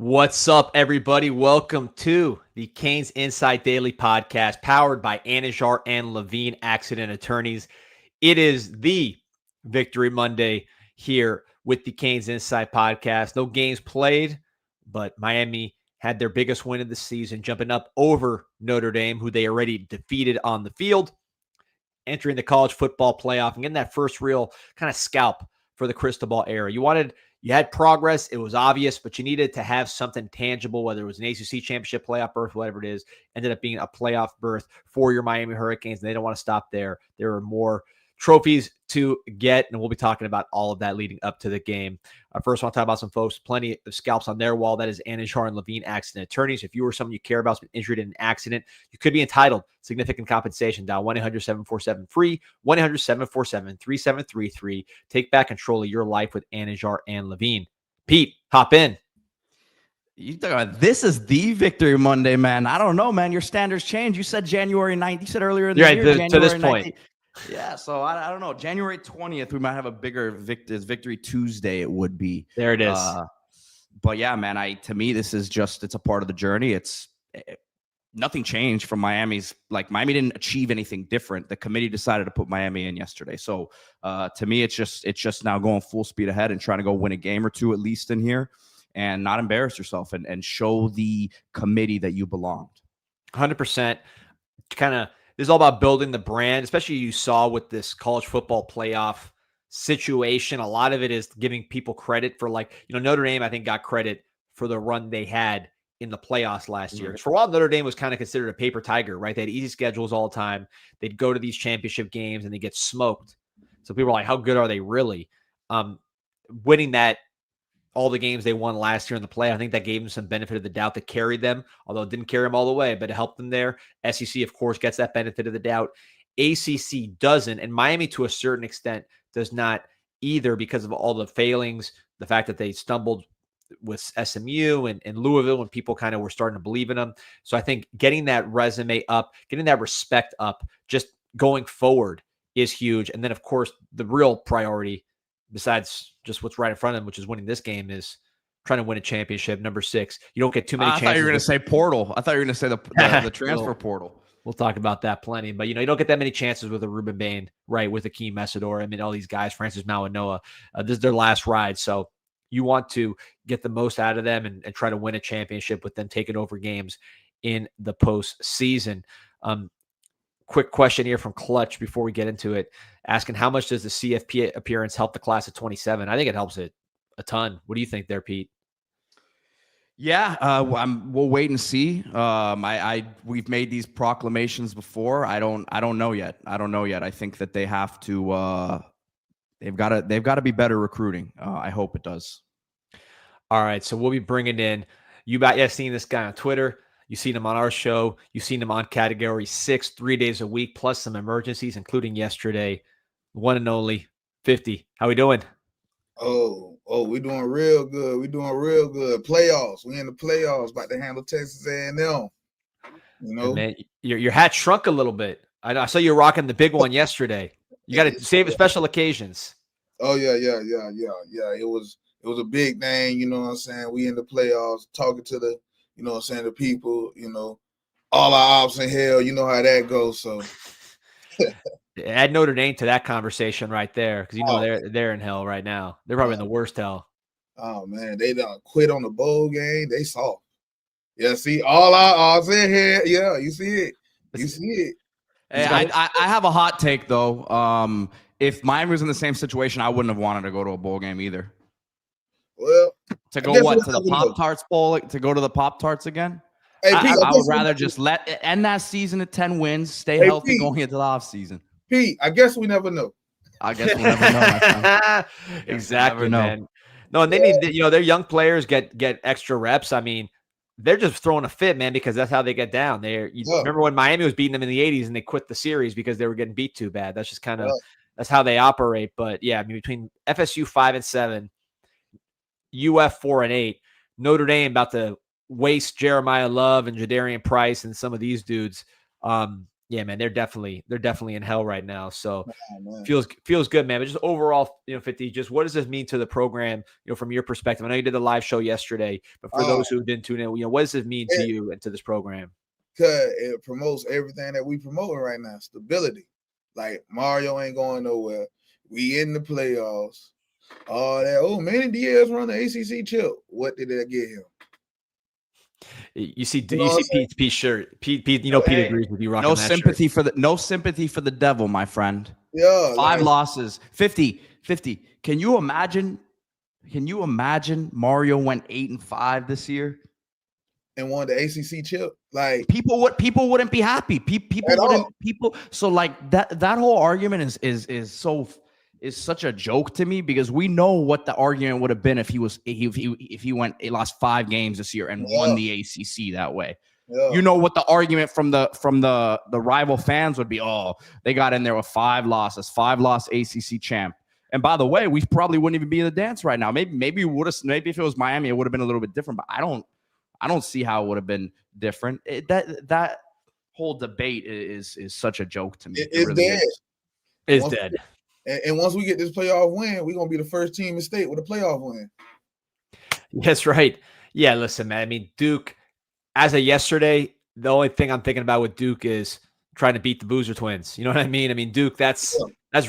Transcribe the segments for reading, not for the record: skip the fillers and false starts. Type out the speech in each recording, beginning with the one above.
What's up, everybody? Welcome to the Canes Inside Daily podcast, powered by Anajar and Levine Accident Attorneys. It is the Victory Monday here with the Canes Inside podcast. No games played, but Miami had their biggest win of the season, jumping up over Notre Dame, who they already defeated on the field, entering the college football playoff and getting that first real kind of scalp for the Cristobal era. You had progress. It was obvious, but you needed to have something tangible, whether it was an ACC championship playoff berth, whatever it is, ended up being a playoff berth for your Miami Hurricanes. And they don't want to stop there. There are more trophies to get, and we'll be talking about all of that leading up to the game. First, I want to talk about some folks, plenty of scalps on their wall. That is Anajar and Levine Accident Attorneys. If you or someone you care about has been injured in an accident, you could be entitled to significant compensation. Dial 1-800-747-FREE, 1-800-747-3733. Take back control of your life with Anajar and Levine. Pete, hop in. This is the Victory Monday, man. I don't know, man. Your standards change. You said January 9th. You said earlier in the year, January to this point. 19th. Yeah, so I don't know. January 20th, we might have a bigger Victory Tuesday. It would be. There it is. But yeah, man. To me, this is it's a part of the journey. Nothing changed from Miami's. Like Miami didn't achieve anything different. The committee decided to put Miami in yesterday. So to me, it's just now going full speed ahead and trying to go win a game or two at least in here, and not embarrass yourself and show the committee that you belonged. 100%. This is all about building the brand, especially you saw with this college football playoff situation. A lot of it is giving people credit for, Notre Dame, I think, got credit for the run they had in the playoffs last year. For a while, Notre Dame was kind of considered a paper tiger, right? They had easy schedules all the time. They'd go to these championship games and they get smoked. So people are like, how good are they really? Winning all the games they won last year in the play, I think that gave them some benefit of the doubt that carried them, although it didn't carry them all the way, but it helped them there. SEC, of course, gets that benefit of the doubt. ACC doesn't, and Miami, to a certain extent, does not either because of all the failings, the fact that they stumbled with SMU and Louisville when people kind of were starting to believe in them. So I think getting that resume up, getting that respect up, just going forward is huge. And then, of course, the real priority, besides just what's right in front of them, which is winning this game, is trying to win a championship. Number 6. You don't get too many chances. I thought you were going to say portal. I thought you were going to say the transfer portal. We'll talk about that plenty. But, you don't get that many chances with a Ruben Bain, right, with Akeem Messidor. I mean, all these guys, Francis Mauanoa, this is their last ride. So you want to get the most out of them and try to win a championship with them taking over games in the postseason. Quick question here from Clutch before we get into it, asking how much does the CFP appearance help the class of 27? I think it helps it a ton. What do you think there, Pete? Yeah, we'll wait and see. We've made these proclamations before. I don't know yet. I think that they have to. They've got to be better recruiting. I hope it does. All right, so we'll be bringing in. You might have seen this guy on Twitter. You've seen him on our show. You've seen him on Category 6, 3 days a week, plus some emergencies, including yesterday. One and only 50. How we doing? Oh, we're doing real good. We're doing real good. Playoffs. We in the playoffs. About to handle Texas A&M. Man, your hat shrunk a little bit. I saw you rocking the big one yesterday. You got to save special occasions. Oh yeah. It was a big thing. You know what I'm saying? We in the playoffs, talking to the. You know what I'm saying? The people, all our ops in hell, you know how that goes. So add Notre Dame to that conversation right there, because they're in hell right now. They're probably in the worst hell. Oh man, they done quit on the bowl game. They soft. Yeah, see all our ops in here. Yeah, you see it. Hey, I have a hot take though. If Miami was in the same situation, I wouldn't have wanted to go to a bowl game either. Well, to go to the Pop-Tarts Bowl, to go to the Pop-Tarts again? Hey, Pete, I would rather just end that season at 10 wins, stay healthy, Pete, going into the offseason. Pete, I guess we never know. I guess we'll never know, my friend. Exactly, man. No, and they need, their young players get extra reps. I mean, they're just throwing a fit, man, because that's how they get down. Remember when Miami was beating them in the 80s and they quit the series because they were getting beat too bad. That's just kind of that's how they operate. But yeah, I mean, between FSU 5-7, UF 4-8, Notre Dame about to waste Jeremiah Love and Jadarian Price and some of these dudes. Yeah, man, they're definitely in hell right now. So man. feels good, man. But just overall, 50, just what does this mean to the program, from your perspective? I know you did the live show yesterday, but for those who didn't tune in, what does this mean to you and to this program? Because it promotes everything that we promoting right now. Stability. Like Mario ain't going nowhere. We in the playoffs. All that. Oh, Manny Diaz run the ACC chip. What did that get him? You see Pete's shirt. Pete, Pete agrees with you. Rocking no that sympathy shirt. no sympathy for the devil, my friend. Yeah, 5 losses, 50. Can you imagine Mario went 8-5 this year and won the ACC chip? Like people wouldn't be happy. So like that whole argument is such a joke to me, because we know what the argument would have been if he lost 5 games this year and won the ACC that way. Yeah. You know what the argument from the rival fans would be? Oh, they got in there with 5 loss ACC champ. And by the way, we probably wouldn't even be in the dance right now. Maybe if it was Miami, it would have been a little bit different. But I don't see how it would have been different. That whole debate is such a joke to me. It's really dead. It's dead. And once we get this playoff win, we're gonna be the first team in state with a playoff win. That's right. Yeah, listen, man. I mean, Duke, as of yesterday, the only thing I'm thinking about with Duke is trying to beat the Boozer twins. You know what I mean? I mean, Duke, that's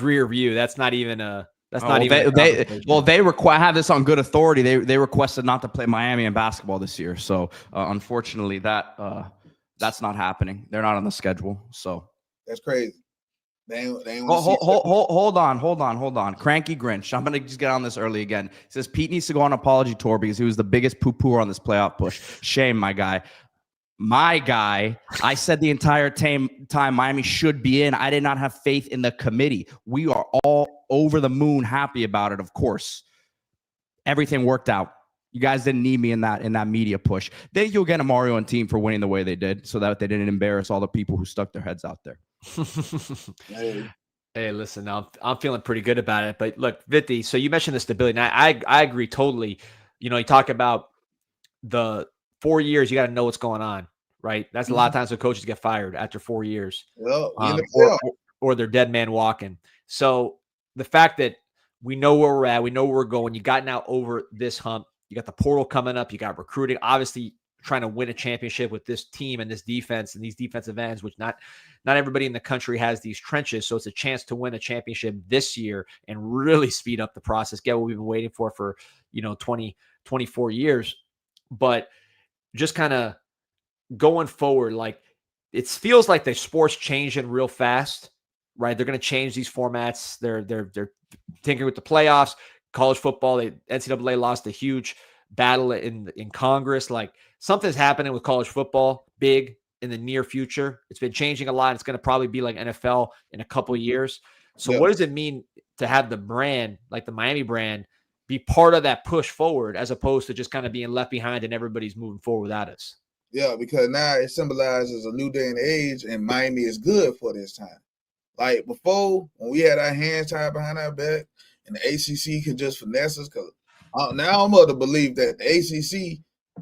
rear view. That's not even a they have this on good authority. They requested not to play Miami in basketball this year. So unfortunately that's not happening. They're not on the schedule. So that's crazy. Hold on. Cranky Grinch. I'm going to just get on this early again. He says Pete needs to go on an apology tour because he was the biggest poo-pooer on this playoff push. Shame, my guy. I said the entire time Miami should be in. I did not have faith in the committee. We are all over the moon happy about it, of course. Everything worked out. You guys didn't need me in that media push. Thank you again to Mario and team for winning the way they did, so that they didn't embarrass all the people who stuck their heads out there. Hey, listen, I'm feeling pretty good about it. But look, Vitti, so you mentioned the stability. And I agree totally. You talk about the 4 years, you got to know what's going on, right? That's a lot of times when coaches get fired after 4 years, or they're dead man walking. So the fact that we know where we're at, we know where we're going, you got now over this hump. You got the portal coming up. You got recruiting, obviously trying to win a championship with this team and this defense and these defensive ends, which not everybody in the country has these trenches. So it's a chance to win a championship this year and really speed up the process, get what we've been waiting for 20, 24 years. But just kind of going forward, like it feels like the sport's changing real fast, right? They're going to change these formats. They're tinkering with the playoffs. College football, the NCAA lost a huge battle in Congress. Like something's happening with college football big in the near future. It's been changing a lot. It's going to probably be like NFL in a couple of years. So what does it mean to have the brand, like the Miami brand, be part of that push forward, as opposed to just kind of being left behind and everybody's moving forward without us? Yeah, because now it symbolizes a new day and age, and Miami is good for this time. Like before, when we had our hands tied behind our back and the ACC could just finesse us, because now I'm of the belief that the ACC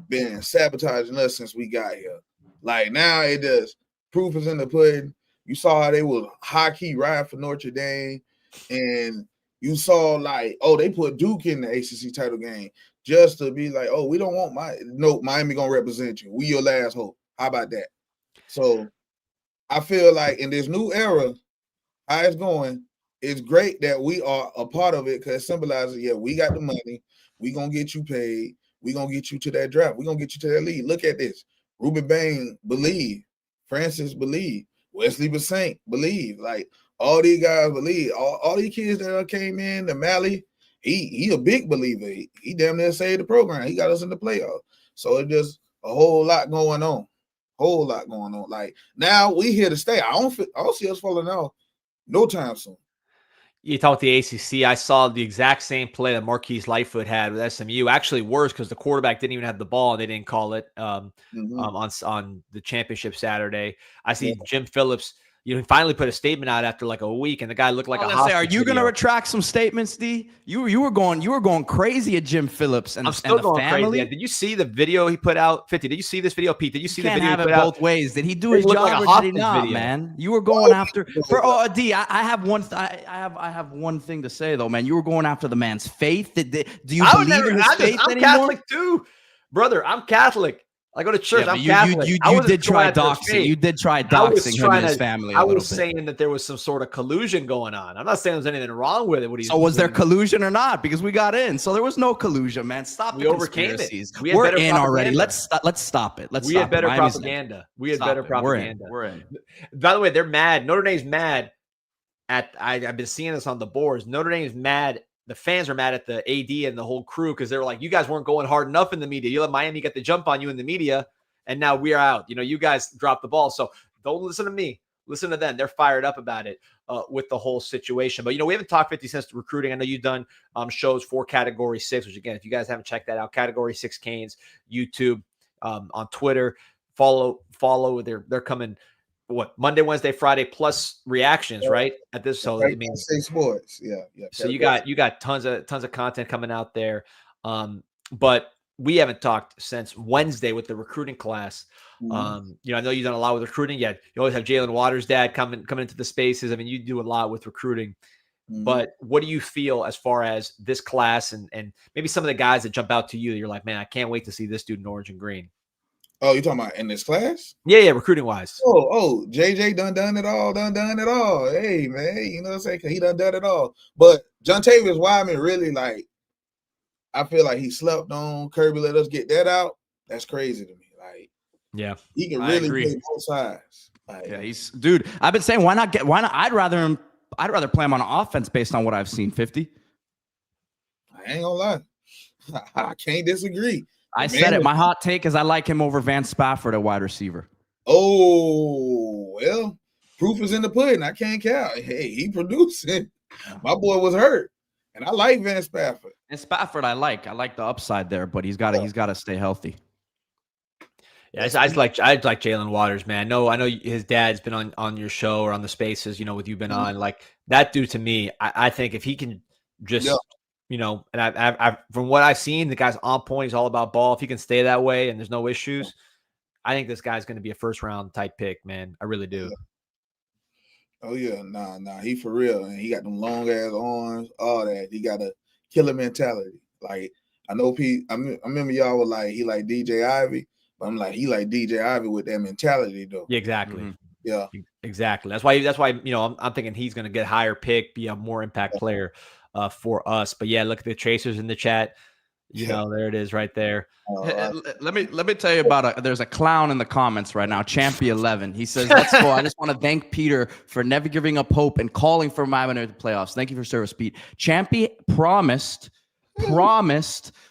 been sabotaging us since we got here. Like now it does. Proof is in the pudding. You saw how they was high-key ride for Notre Dame, and you saw like, they put Duke in the ACC title game just to be like, we don't want Miami gonna represent you. We your last hope. How about that? So I feel like in this new era, how it's going, it's great that we are a part of it, because it symbolizes, we got the money. We gonna get you paid. We gonna get you to that draft. We gonna get you to that league. Look at this. Ruben Bain believe. Francis believe. Wesley Basaint believe. Like all these guys believe. All these kids that came in, the Mally, he a big believer. He damn near saved the program. He got us in the playoffs. So it's just a whole lot going on. Like now we here to stay. I don't see us falling off no time soon. You talk about the ACC. I saw the exact same play that Marquise Lightfoot had with SMU. Actually worse, because the quarterback didn't even have the ball and they didn't call it on the championship Saturday. I see Jim Phillips You know, he finally put a statement out after like a week, and the guy looked like a hostage. Are you going to retract some statements, D? You were going crazy at Jim Phillips and, I'm still and the going family. crazy. Did you see the video he put out? 50. Did you see this video, Pete? Did you see the video? Can't have it both ways. Did he do his job or did he not, man? You were going after. D, I have one. I have one thing to say though, man. You were going after the man's faith. Do you believe in his faith I'm anymore? Catholic too, brother. I'm Catholic. I go to church. I'm Catholic. You did try doxing. You did try doxing him and his family. I was saying that there was some sort of collusion going on. I'm not saying there's anything wrong with it. So was there collusion or not? Because we got in. So there was no collusion, man. Stop. We overcame it. We're in already. Let's stop it. We had better propaganda. We had better propaganda. We're in. By the way, they're mad. Notre Dame's mad at. I've been seeing this on the boards. Notre Dame's mad. The fans are mad at the AD and the whole crew because they were like, you guys weren't going hard enough in the media. You let Miami get the jump on you in the media, and now we're out. You know, you guys dropped the ball. So don't listen to me. Listen to them. They're fired up about it with the whole situation. But, you know, we haven't talked 50 since recruiting. I know you've done shows for Category 6, which, again, if you guys haven't checked that out, Category 6 Canes, YouTube, on Twitter. Follow. They're coming – what, Monday, Wednesday, Friday, plus reactions, right? At this, so I mean, sports, yeah. So you got tons of content coming out there, but we haven't talked since Wednesday with the recruiting class. You know, I know you've done a lot with recruiting. You always have Jalen Waters' dad coming into the spaces. I mean, you do a lot with recruiting. But what do you feel as far as this class and maybe some of the guys that jump out to you that you're like, man, I can't wait to see this dude in orange and green? Oh, you talking about in this class? Yeah, recruiting wise. Oh, JJ done it all. Hey, man, you know what I'm saying? He done it all. But John Tavius Wyman really, like, I feel like he slept on. Kirby let us get that out. That's crazy to me. Like, yeah, he can really play both sides. Like, yeah, dude. I've been saying, why not? I'd rather play him on offense based on what I've seen. 50. I ain't gonna lie. I can't disagree. I said it. My hot take is I like him over Van Spafford at wide receiver. Oh, well, proof is in the pudding. I can't count. Hey, he producing. My boy was hurt, and I like Van Spafford. And Spafford, I like the upside there, but he's got to stay healthy. Yeah, I like Jalen Waters, man. I know his dad's been on your show or on the spaces, you know, with you been on. Like, that dude, to me, I think if he can just. Yeah. You know, and I've from what I've seen, the guy's on point. He's all about ball. If he can stay that way and there's no issues, I think this guy's going to be a first round type pick, man. I really do. Oh yeah, nah, he for real, and he got them long ass arms, all that. He got a killer mentality. Like, I know Pete. I remember y'all were like, he like DJ Ivy, but I'm like, he like DJ Ivy with that mentality though. Yeah, exactly. Yeah, exactly. That's why you know I'm thinking he's going to get higher pick, be a more impact player. For us, but yeah, look at the tracers in the chat. You know, there it is, right there. Let me tell you about there's a clown in the comments right now, Champy11. He says, "Let's go." I just want to thank Peter for never giving up hope and calling for Miami to the playoffs. Thank you for service, Pete. Champy promised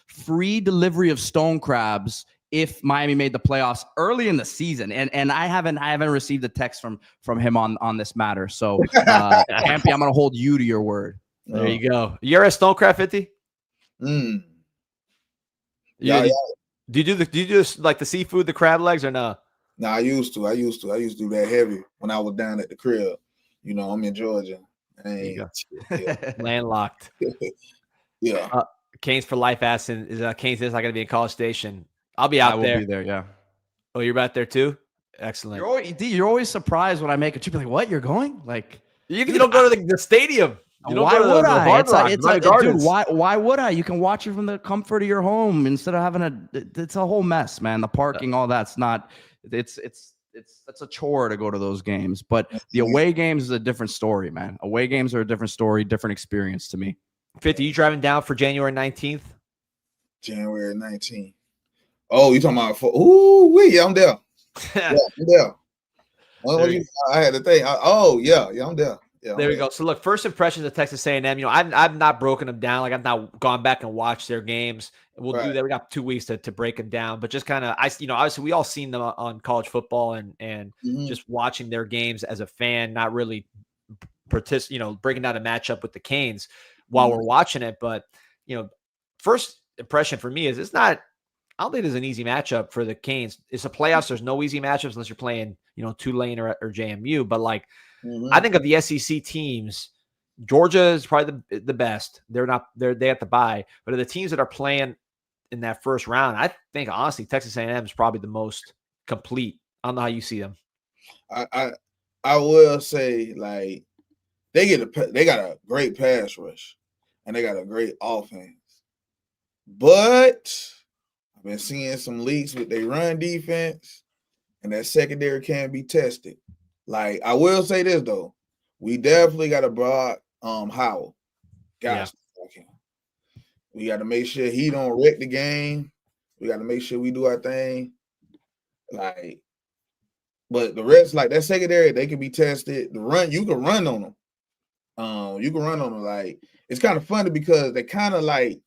free delivery of stone crabs if Miami made the playoffs early in the season, and I haven't received a text from him on this matter. So, Champy, I'm gonna hold you to your word. There you go. You're a Stonecraft 50? Yeah. Do you do like the seafood, the crab legs, or no? No, I used to do that heavy when I was down at the crib. You know, I'm in Georgia. Landlocked. Yeah. Canes for life asking, is Canes is not going to be in College Station? I'll be out there. I will be there, yeah. Oh, you're out there too? Excellent. You're always surprised when I make a trip. Like, what? You're going? Like, you don't go to the stadium. Why would I? Dude, why would I? You can watch it from the comfort of your home instead of having it's a whole mess, man. The parking, all that's not. It's a chore to go to those games. But the away games is a different story, man. Away games are a different story, different experience to me. 50, you driving down for January 19th? January 19th. Oh, you talking about? Yeah, I'm there. Yeah, I'm there. I had to think. Yeah, I'm there. Yeah, there we go. So look, first impressions of Texas A&M. You know, I've not broken them down. Like, I've not gone back and watched their games. We'll do that. We got 2 weeks to break them down. But just kind of, obviously we all seen them on college football and just watching their games as a fan, not really breaking down a matchup with the Canes while we're watching it. But first impression for me is I don't think there's an easy matchup for the Canes. It's a playoffs. There's no easy matchups unless you're playing, Tulane or JMU. But like, I think of the SEC teams, Georgia is probably the best. They have to bye. But of the teams that are playing in that first round, I think honestly Texas A&M is probably the most complete. I don't know how you see them. I will say, like, they got a great pass rush and they got a great offense. But I've been seeing some leaks with their run defense, and that secondary can be tested. Like, I will say this though, we definitely got to block Howell. Guys, we got to make sure he don't wreck the game. We got to make sure we do our thing. Like, but the rest, like that secondary, they can be tested. The run, you can run on them. Like, it's kind of funny because they kind of like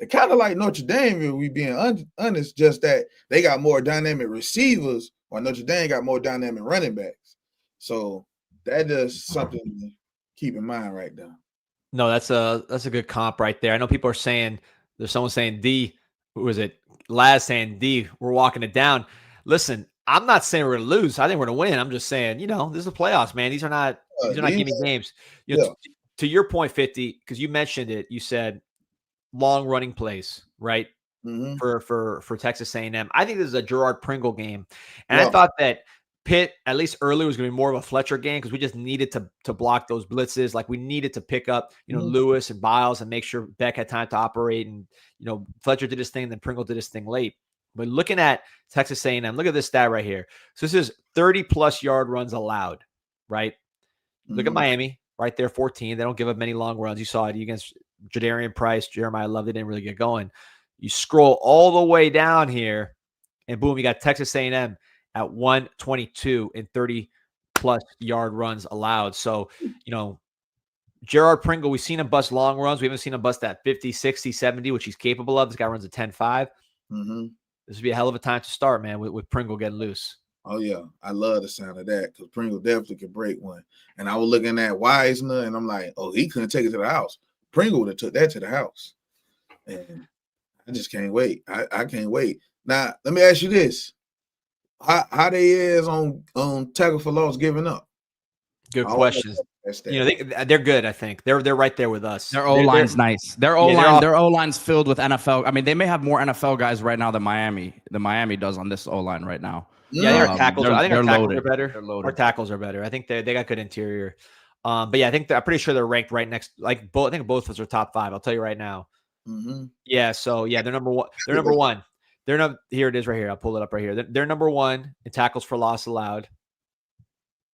Notre Dame, if we being honest, just that they got more dynamic receivers, while Notre Dame got more dynamic running backs. So that is something to keep in mind right now. No, that's a good comp right there. I know people are saying, there's someone saying D, who was it? Laz saying D, we're walking it down. Listen, I'm not saying we're gonna lose. I think we're gonna win. I'm just saying, this is the playoffs, man. These are not gimme games. To your point, 50, because you mentioned it, you said long running plays, right? Mm-hmm. For Texas A&M. I think this is a Gerard Pringle game. And I thought that Pitt, at least early, was going to be more of a Fletcher game because we just needed to block those blitzes. Like, we needed to pick up, Lewis and Biles and make sure Beck had time to operate. And, Fletcher did his thing, then Pringle did his thing late. But looking at Texas A&M, look at this stat right here. So this is 30-plus yard runs allowed, right? Mm-hmm. Look at Miami right there, 14. They don't give up many long runs. You saw it against Jadarian Price, Jeremiah Love. They didn't really get going. You scroll all the way down here, and boom, you got Texas A&M at 122 and 30-plus yard runs allowed. So, Gerard Pringle, we've seen him bust long runs. We haven't seen him bust that 50, 60, 70, which he's capable of. This guy runs a 10-5. Mm-hmm. This would be a hell of a time to start, man, with Pringle getting loose. Oh, yeah. I love the sound of that because Pringle definitely could break one. And I was looking at Wisner, and I'm like, oh, he couldn't take it to the house. Pringle would have took that to the house. And I just can't wait. I can't wait. Now, let me ask you this. How they is on tackle for loss giving up? Good questions. They're good, I think. They're right there with us. Their O-line's nice. Their O-line's filled with NFL. I mean, they may have more NFL guys right now than Miami does on this O-line right now. Yeah, their tackles. I think our tackles are better. They're loaded. Our tackles are better. I think they got good interior. But yeah, I'm pretty sure they're ranked right next. Like both, I think both of us are top 5. I'll tell you right now. Mm-hmm. Yeah. So yeah, they're number 1. They're number 1. They're not. Here it is, right here. I'll pull it up right here. They're number 1 in tackles for loss allowed.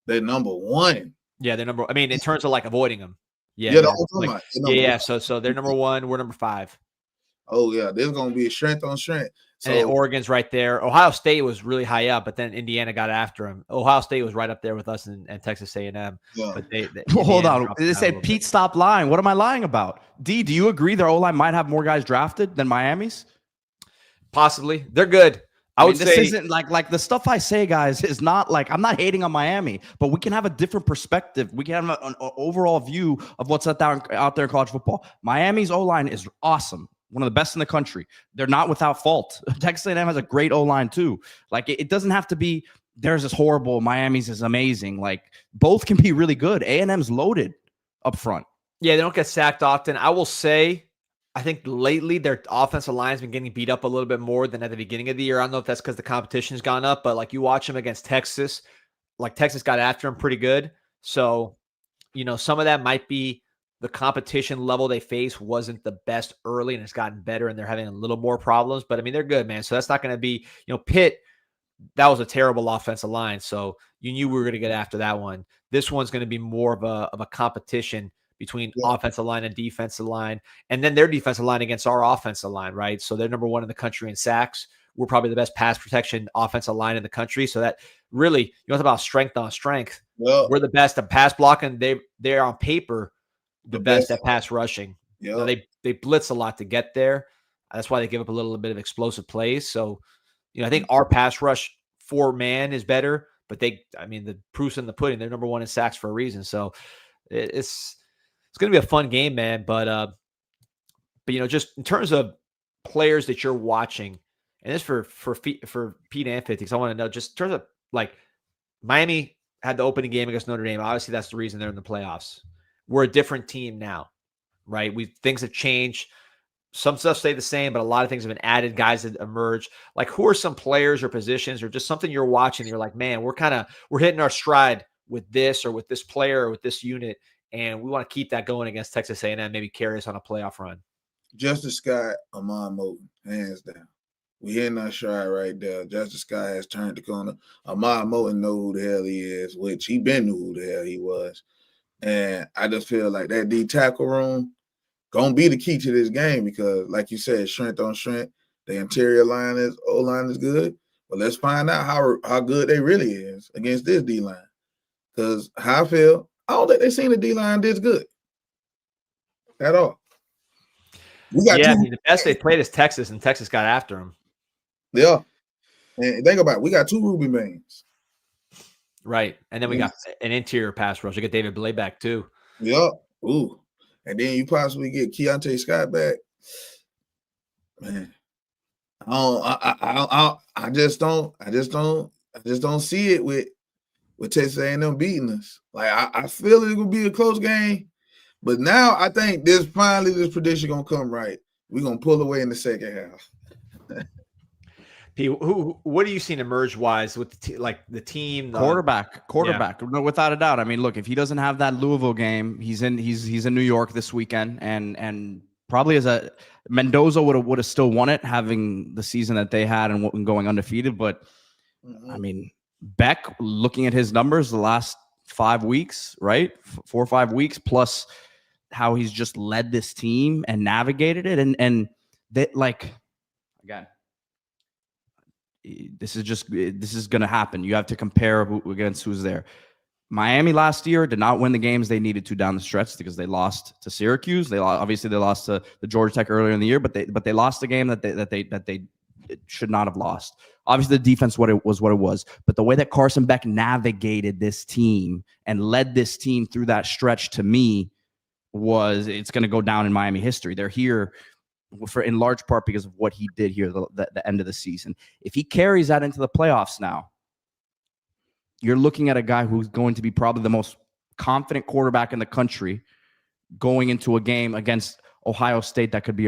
They're number 1. Yeah, they're number. I mean, in terms of like avoiding them. Yeah. Yeah. So they're number 1. We're number 5. Oh yeah, there's gonna be a strength on strength. So, and Oregon's right there. Ohio State was really high up, but then Indiana got after him. Ohio State was right up there with us and Texas A&M. Yeah. But they hold on. They said Pete, stop lying. What am I lying about? D, do you agree their O-line might have more guys drafted than Miami's? Possibly. They're good. I would say this isn't like the stuff I say, guys, is not like I'm not hating on Miami, but we can have a different perspective. We can have an overall view of what's out there in college football. Miami's O-line is awesome. One of the best in the country. They're not without fault. Texas A&M has a great O-line too. Like it doesn't have to be theirs is horrible, Miami's is amazing. Like both can be really good. A&M's loaded up front. Yeah, they don't get sacked often. I will say, I think lately their offensive line's been getting beat up a little bit more than at the beginning of the year. I don't know if that's because the competition's gone up, but like you watch them against Texas, like Texas got after them pretty good. So, some of that might be the competition level they face wasn't the best early, and it's gotten better, and they're having a little more problems. But I mean, they're good, man. So that's not going to be, Pitt. That was a terrible offensive line, so you knew we were going to get after that one. This one's going to be more of a competition between offensive line and defensive line, and then their defensive line against our offensive line, right? So they're number 1 in the country in sacks. We're probably the best pass protection offensive line in the country. So that really, you talk about strength on strength. Well, we're the best at pass blocking. They're on paper the best at pass rushing. Yeah. They blitz a lot to get there. That's why they give up a little bit of explosive plays. So, I think our pass rush 4-man is better, but the proof's in the pudding. They're number 1 in sacks for a reason. So it's going to be a fun game, man. But just in terms of players that you're watching and this for Pete and 50, because I want to know, just in terms of like Miami had the opening game against Notre Dame. Obviously, that's the reason they're in the playoffs. We're a different team now, right? Things have changed. Some stuff stayed the same, but a lot of things have been added. Guys that emerged. Like, who are some players or positions or just something you're watching? You're like, man, we're hitting our stride with this or with this player or with this unit, and we want to keep that going against Texas A&M. Maybe carry us on a playoff run. Justice Scott, Amon Moten, hands down. We hitting our stride right there. Justice Scott has turned the corner. Amon Moten know who the hell he is, which he been knew who the hell he was. And I just feel like that D tackle room gonna be the key to this game because, like you said, strength on strength. The interior O-line is good. But let's find out how good they really is against this D-line. Because how I feel, I don't think they seen the D-line this good at all. The best they played is Texas, and Texas got after them. Yeah. And think about it, we got 2 Ruby Mains. Right. And then we got an interior pass rush. We got David Blayback too. Yep. Ooh. And then you possibly get Keontae Scott back. Man. I just don't see it with Texas A&M beating us. Like I feel it will be a close game. But now I think this prediction gonna come right. We're gonna pull away in the second half. P, what are you seeing emerge wise with the team? Quarterback. Yeah. No, without a doubt. I mean, look, if he doesn't have that Louisville game, he's in New York this weekend, and probably Mendoza would have still won it, having the season that they had and going undefeated. But I mean, Beck, looking at his numbers the last 5 weeks, right, 4 or 5 weeks, plus how he's just led this team and navigated it, and that, like, again, this is going to happen. You have to compare against who's there. Miami last year did not win the games they needed to down the stretch because they lost to Syracuse. They lost to the Georgia Tech earlier in the year, but they lost the game that they should not have lost. Obviously, the defense was what it was, but the way that Carson Beck navigated this team and led this team through that stretch, to me, it's going to go down in Miami history. They're here in large part because of what he did here the end of the season. If he carries that into the playoffs now, you're looking at a guy who's going to be probably the most confident quarterback in the country going into a game against Ohio State. That could be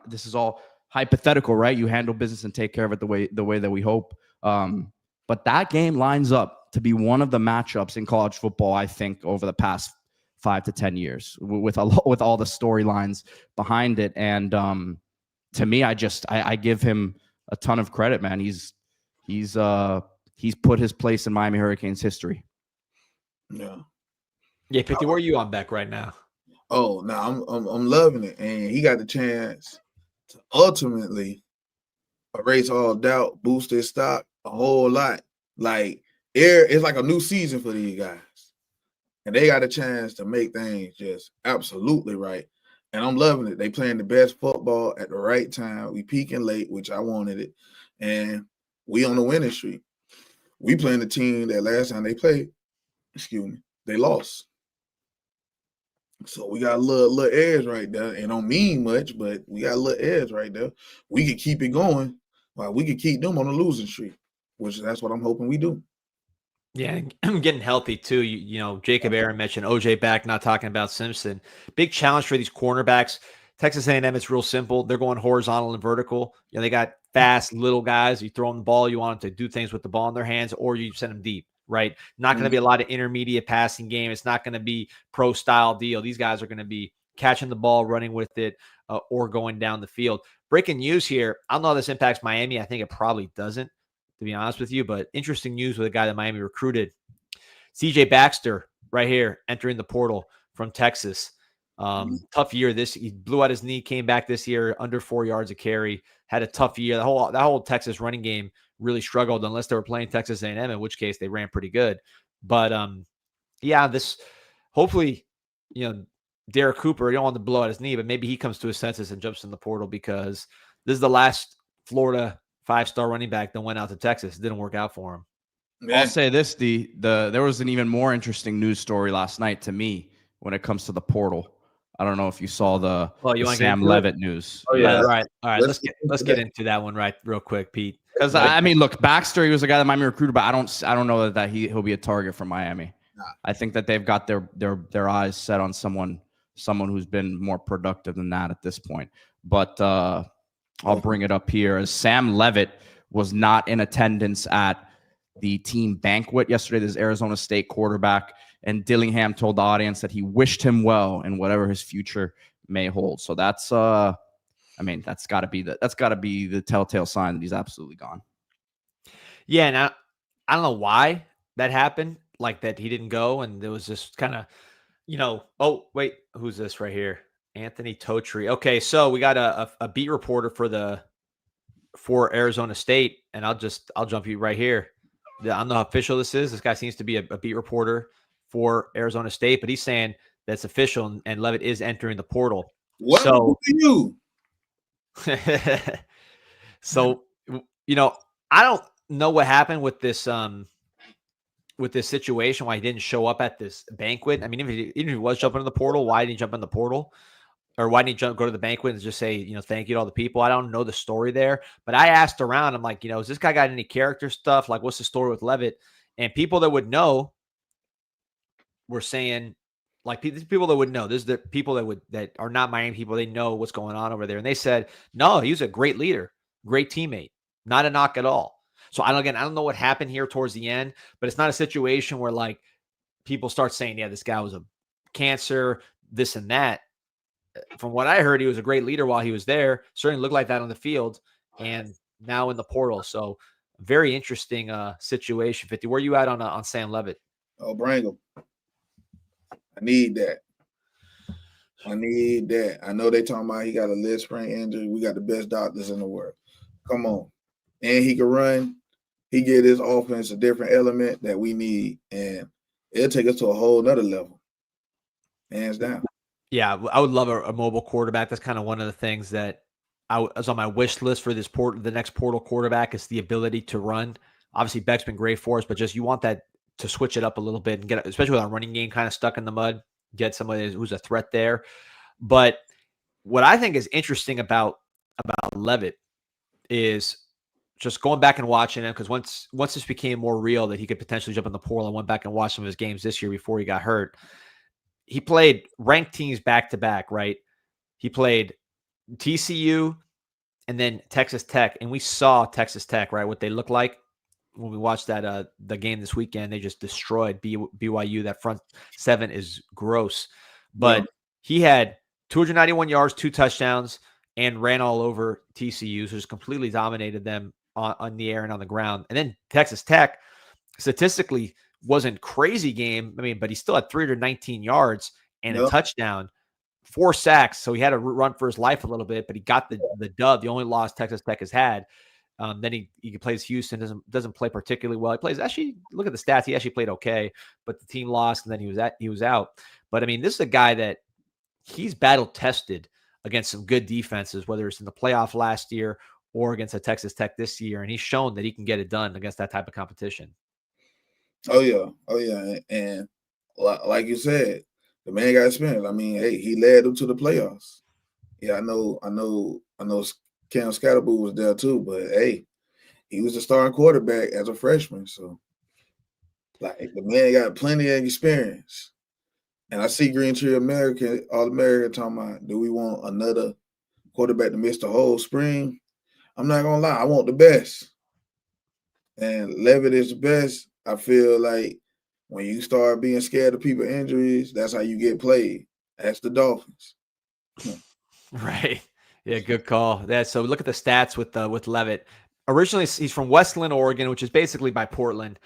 this is all hypothetical, right? You handle business and take care of it the way that we hope. But that game lines up to be one of the matchups in college football, I think, over the past 5 to 10 years with all the storylines behind it. And to me, I give him a ton of credit, man. He's put his place in Miami Hurricanes history. Yeah. 50. Where are you on Beck right now? Oh, no, I'm loving it, and he got the chance to ultimately erase all doubt, boost his stock a whole lot. Like it's like a new season for these guys, and they got a chance to make things just absolutely right. And I'm loving it. They playing the best football at the right time. We peaking late, which I wanted it, and we on the winning streak. We playing the team that last time they played, they lost. So we got a little edge right there. It don't mean much, but we got a little edge right there. We could keep it going. Well, we could keep them on a losing streak, that's what I'm hoping we do. Yeah, I'm getting healthy too. You know, Jacob Aaron mentioned OJ back, not talking about Simpson. Big challenge for these cornerbacks. Texas A&M, it's real simple. They're going horizontal and vertical. You know, they got fast little guys. You throw them the ball, you want them to do things with the ball in their hands, or you send them deep, right? Not going to be a lot of intermediate passing game. It's not going to be pro style deal. These guys are going to be catching the ball, running with it, or going down the field. Breaking news here. I don't know how this impacts Miami. I think it probably doesn't, to be honest with you, but interesting news with a guy that Miami recruited. CJ Baxter right here entering the portal from Texas. Tough year he blew out his knee, came back this year under 4 yards a carry, had a tough year. That whole Texas running game really struggled unless they were playing Texas A&M, in which case they ran pretty good. But this hopefully, Derek Cooper, you don't want to blow out his knee, but maybe he comes to his senses and jumps in the portal, because this is the last Florida 5-star running back that went out to Texas. It didn't work out for him. I'll say this, there was an even more interesting news story last night to me when it comes to the portal. I don't know if you saw the, Well, you the want to get Sam into it? Levitt news. Oh, yeah. All right. Let's Let's get into that one real quick, Pete. Because Like- I mean, look, Baxter, he was a guy that Miami recruited, but I don't know that he'll be a target for Miami. Nah. I think that they've got their eyes set on someone who's been more productive than that at this point. But I'll bring it up here as Sam Levitt was not in attendance at the team banquet yesterday. This Arizona State quarterback, and Dillingham told the audience that he wished him well in whatever his future may hold. So that's I mean, that's got to be the telltale sign that he's absolutely gone. Yeah, and I don't know why that happened, like that he didn't go, and there was just kind of, oh wait, who's this right here? Anthony Totri. Okay, so we got a beat reporter for Arizona State, and I'll jump you right here. I don't know how official this is. This guy seems to be a beat reporter for Arizona State, but he's saying that's official, and Levitt is entering the portal. What So, you? so I don't know what happened with this situation, why he didn't show up at this banquet. I mean, even if he was jumping in the portal, why didn't he jump in the portal? Or why didn't he go to the banquet and just say, thank you to all the people? I don't know the story there, but I asked around. I'm like, has this guy got any character stuff? Like, what's the story with Levitt? And people that would know were saying, like, these people that would know, this is the people that are not Miami people. They know what's going on over there. And they said, no, he was a great leader, great teammate, not a knock at all. So I don't know what happened here towards the end, but it's not a situation where like people start saying, yeah, this guy was a cancer, this and that. From what I heard, he was a great leader while he was there. Certainly looked like that on the field, and now in the portal. So very interesting situation. 50. Where are you at on Sam Levitt? Oh, bring him. I need that. I know they talking about he got a leg sprain injury. We got the best doctors in the world. Come on. And he can run. He get his offense a different element that we need, and it'll take us to a whole nother level. Hands down. Yeah, I would love a mobile quarterback. That's kind of one of the things that I was on my wish list for the next portal quarterback is the ability to run. Obviously, Beck's been great for us, but just you want that to switch it up a little bit and get, especially with our running game kind of stuck in the mud, get somebody who's a threat there. But what I think is interesting about Levitt is just going back and watching him, because once this became more real that he could potentially jump in the portal, I went back and watched some of his games this year before he got hurt. He played ranked teams back to back, right? He played TCU and then Texas Tech, and we saw Texas Tech, right? What they look like when we watched that the game this weekend. They just destroyed BYU. That front seven is gross, but he had 291 yards, 2 touchdowns, and ran all over TCU, so just completely dominated them on the air and on the ground. And then Texas Tech, statistically, wasn't crazy game. I mean, but he still had 319 yards and a touchdown, 4 sacks. So he had to run for his life a little bit, but he got the dub. The only loss Texas Tech has had. Then he plays Houston, doesn't play particularly well. He plays, actually, look at the stats. He actually played okay, but the team lost, and then he was out. But I mean, this is a guy that he's battle tested against some good defenses, whether it's in the playoff last year or against a Texas Tech this year, and he's shown that he can get it done against that type of competition. Oh yeah, and like you said, the man got experience. I mean, hey, he led them to the playoffs. Yeah, I know. Cam Scatterboo was there too, but hey, he was the starting quarterback as a freshman. So, like, the man got plenty of experience. And I see Green Tree All-American talking about, do we want another quarterback to miss the whole spring? I'm not gonna lie, I want the best. And Levitt is the best. I feel like when you start being scared of people's injuries, that's how you get played. That's the Dolphins. Right. Yeah, good call. So look at the stats with Levitt. Originally, he's from Westland, Oregon, which is basically by Portland.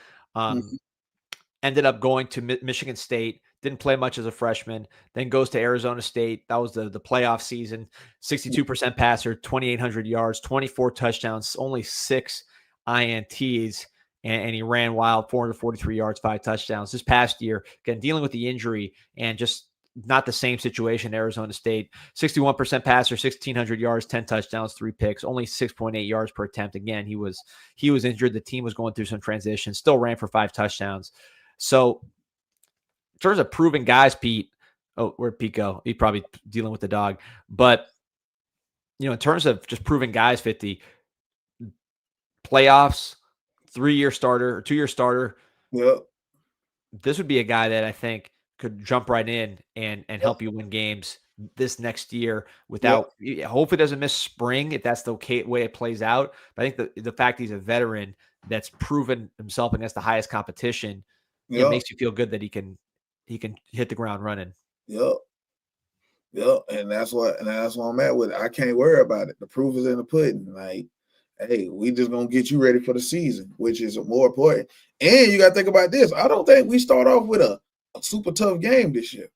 Ended up going to Michigan State. Didn't play much as a freshman. Then goes to Arizona State. That was the playoff season. 62% passer, 2,800 yards, 24 touchdowns, only 6 INTs, and he ran wild, 443 yards, 5 touchdowns. This past year, again, dealing with the injury and just not the same situation in Arizona State. 61% passer, 1,600 yards, 10 touchdowns, 3 picks, only 6.8 yards per attempt. Again, he was injured. The team was going through some transition, still ran for 5 touchdowns. So in terms of proven guys, Pete, Oh, where'd Pete go? He's probably dealing with the dog. But, in terms of just proving guys 50, playoffs, 3-year starter or 2-year starter, Yep. this would be a guy that I think could jump right in and help you win games this next year without hopefully doesn't miss spring if that's the way it plays out. But I think the fact he's a veteran that's proven himself against the highest competition, it makes you feel good that he can hit the ground running. Yep. Yep. And that's what I'm at with it. I can't worry about it. The proof is in the pudding. Like, hey, we just gonna get you ready for the season, which is more important. And you gotta think about this. I don't think we start off with a super tough game this year.